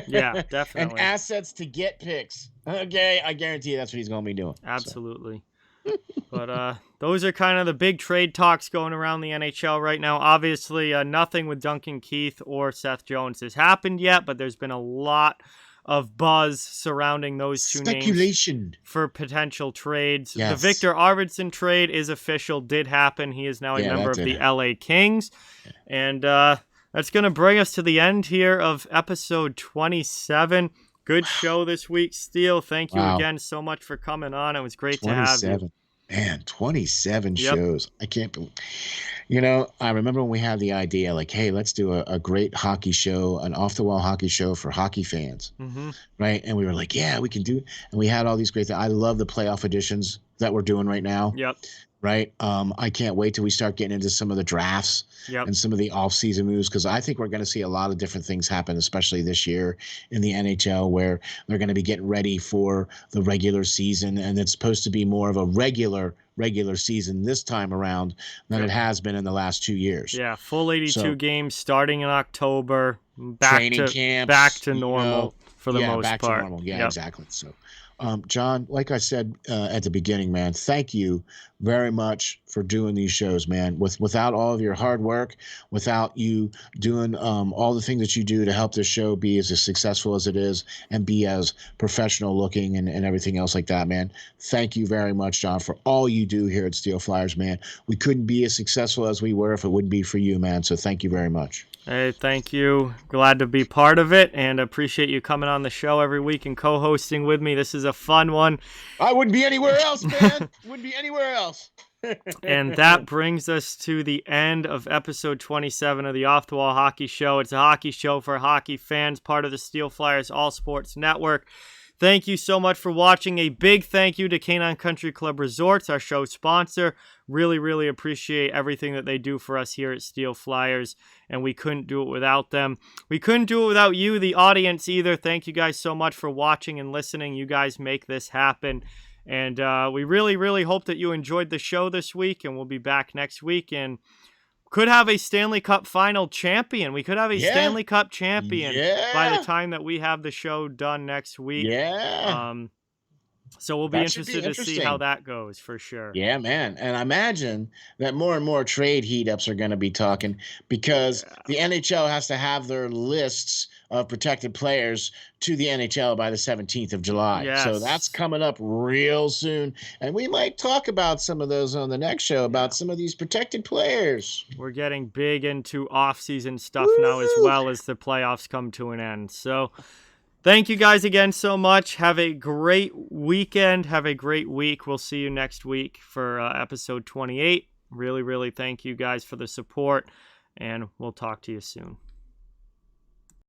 Yeah, definitely. And assets to get picks. Okay, I guarantee you that's what he's going to be doing. Absolutely. So. But those are kind of the big trade talks going around the NHL right now. Obviously, nothing with Duncan Keith or Seth Jones has happened yet, but there's been a lot of buzz surrounding those two names for potential trades. Yes. The Viktor Arvidsson trade is official, did happen. He is now a member of the LA Kings. Yeah. And that's going to bring us to the end here of episode 27. Good show this week, Steele. Thank you again so much for coming on. It was great to have you. Man, 27 shows. I can't believe. I remember when we had the idea, like, hey, let's do a great hockey show, an off-the-wall hockey show for hockey fans, right? And we were like, yeah, we can do. And we had all these great things. I love the playoff editions that we're doing right now. Yep. right? I can't wait till we start getting into some of the drafts Yep. and some of the off-season moves, because I think we're going to see a lot of different things happen, especially this year in the NHL, where they're going to be getting ready for the regular season, and it's supposed to be more of a regular season this time around than it has been in the last 2 years. Yeah, full 82 So- games starting in October, Training camps, back to normal for the most back part. to normal. Yeah, Yep. exactly. So, John, like I said at the beginning, man, thank you very much for doing these shows, man. Without all of your hard work, without you doing all the things that you do to help this show be as successful as it is and be as professional looking and everything else like that, man. Thank you very much, John, for all you do here at Steel Flyers, man. We couldn't be as successful as we were if it wouldn't be for you, man. So thank you very much. Hey, thank you. Glad to be part of it, and appreciate you coming on the show every week and co-hosting with me. This is a fun one. I wouldn't be anywhere else, man. Wouldn't be anywhere else. And that brings us to the end of episode 27 of the Off the Wall Hockey Show. It's a hockey show for hockey fans, part of the Steel Flyers All Sports Network. Thank you so much for watching. A big thank you to Canine Country Club Resorts, our show sponsor. Really, really appreciate everything that they do for us here at Steel Flyers, and we couldn't do it without them. We couldn't do it without you, the audience, either. Thank you guys so much for watching and listening. You guys make this happen. And we really, really hope that you enjoyed the show this week, and we'll be back next week. And could have a Stanley Cup final champion. We could have a Stanley Cup champion by the time that we have the show done next week. So we'll be interested to see how that goes for sure. Yeah, man. And I imagine that more and more trade heat-ups are going to be talking, because the NHL has to have their lists of protected players to the NHL by the 17th of July. Yes. So that's coming up real soon. And we might talk about some of those on the next show, about some of these protected players. We're getting big into off-season stuff now, as well as the playoffs come to an end. So thank you guys again so much. Have a great weekend. Have a great week. We'll see you next week for episode 28. Really, really thank you guys for the support, and we'll talk to you soon.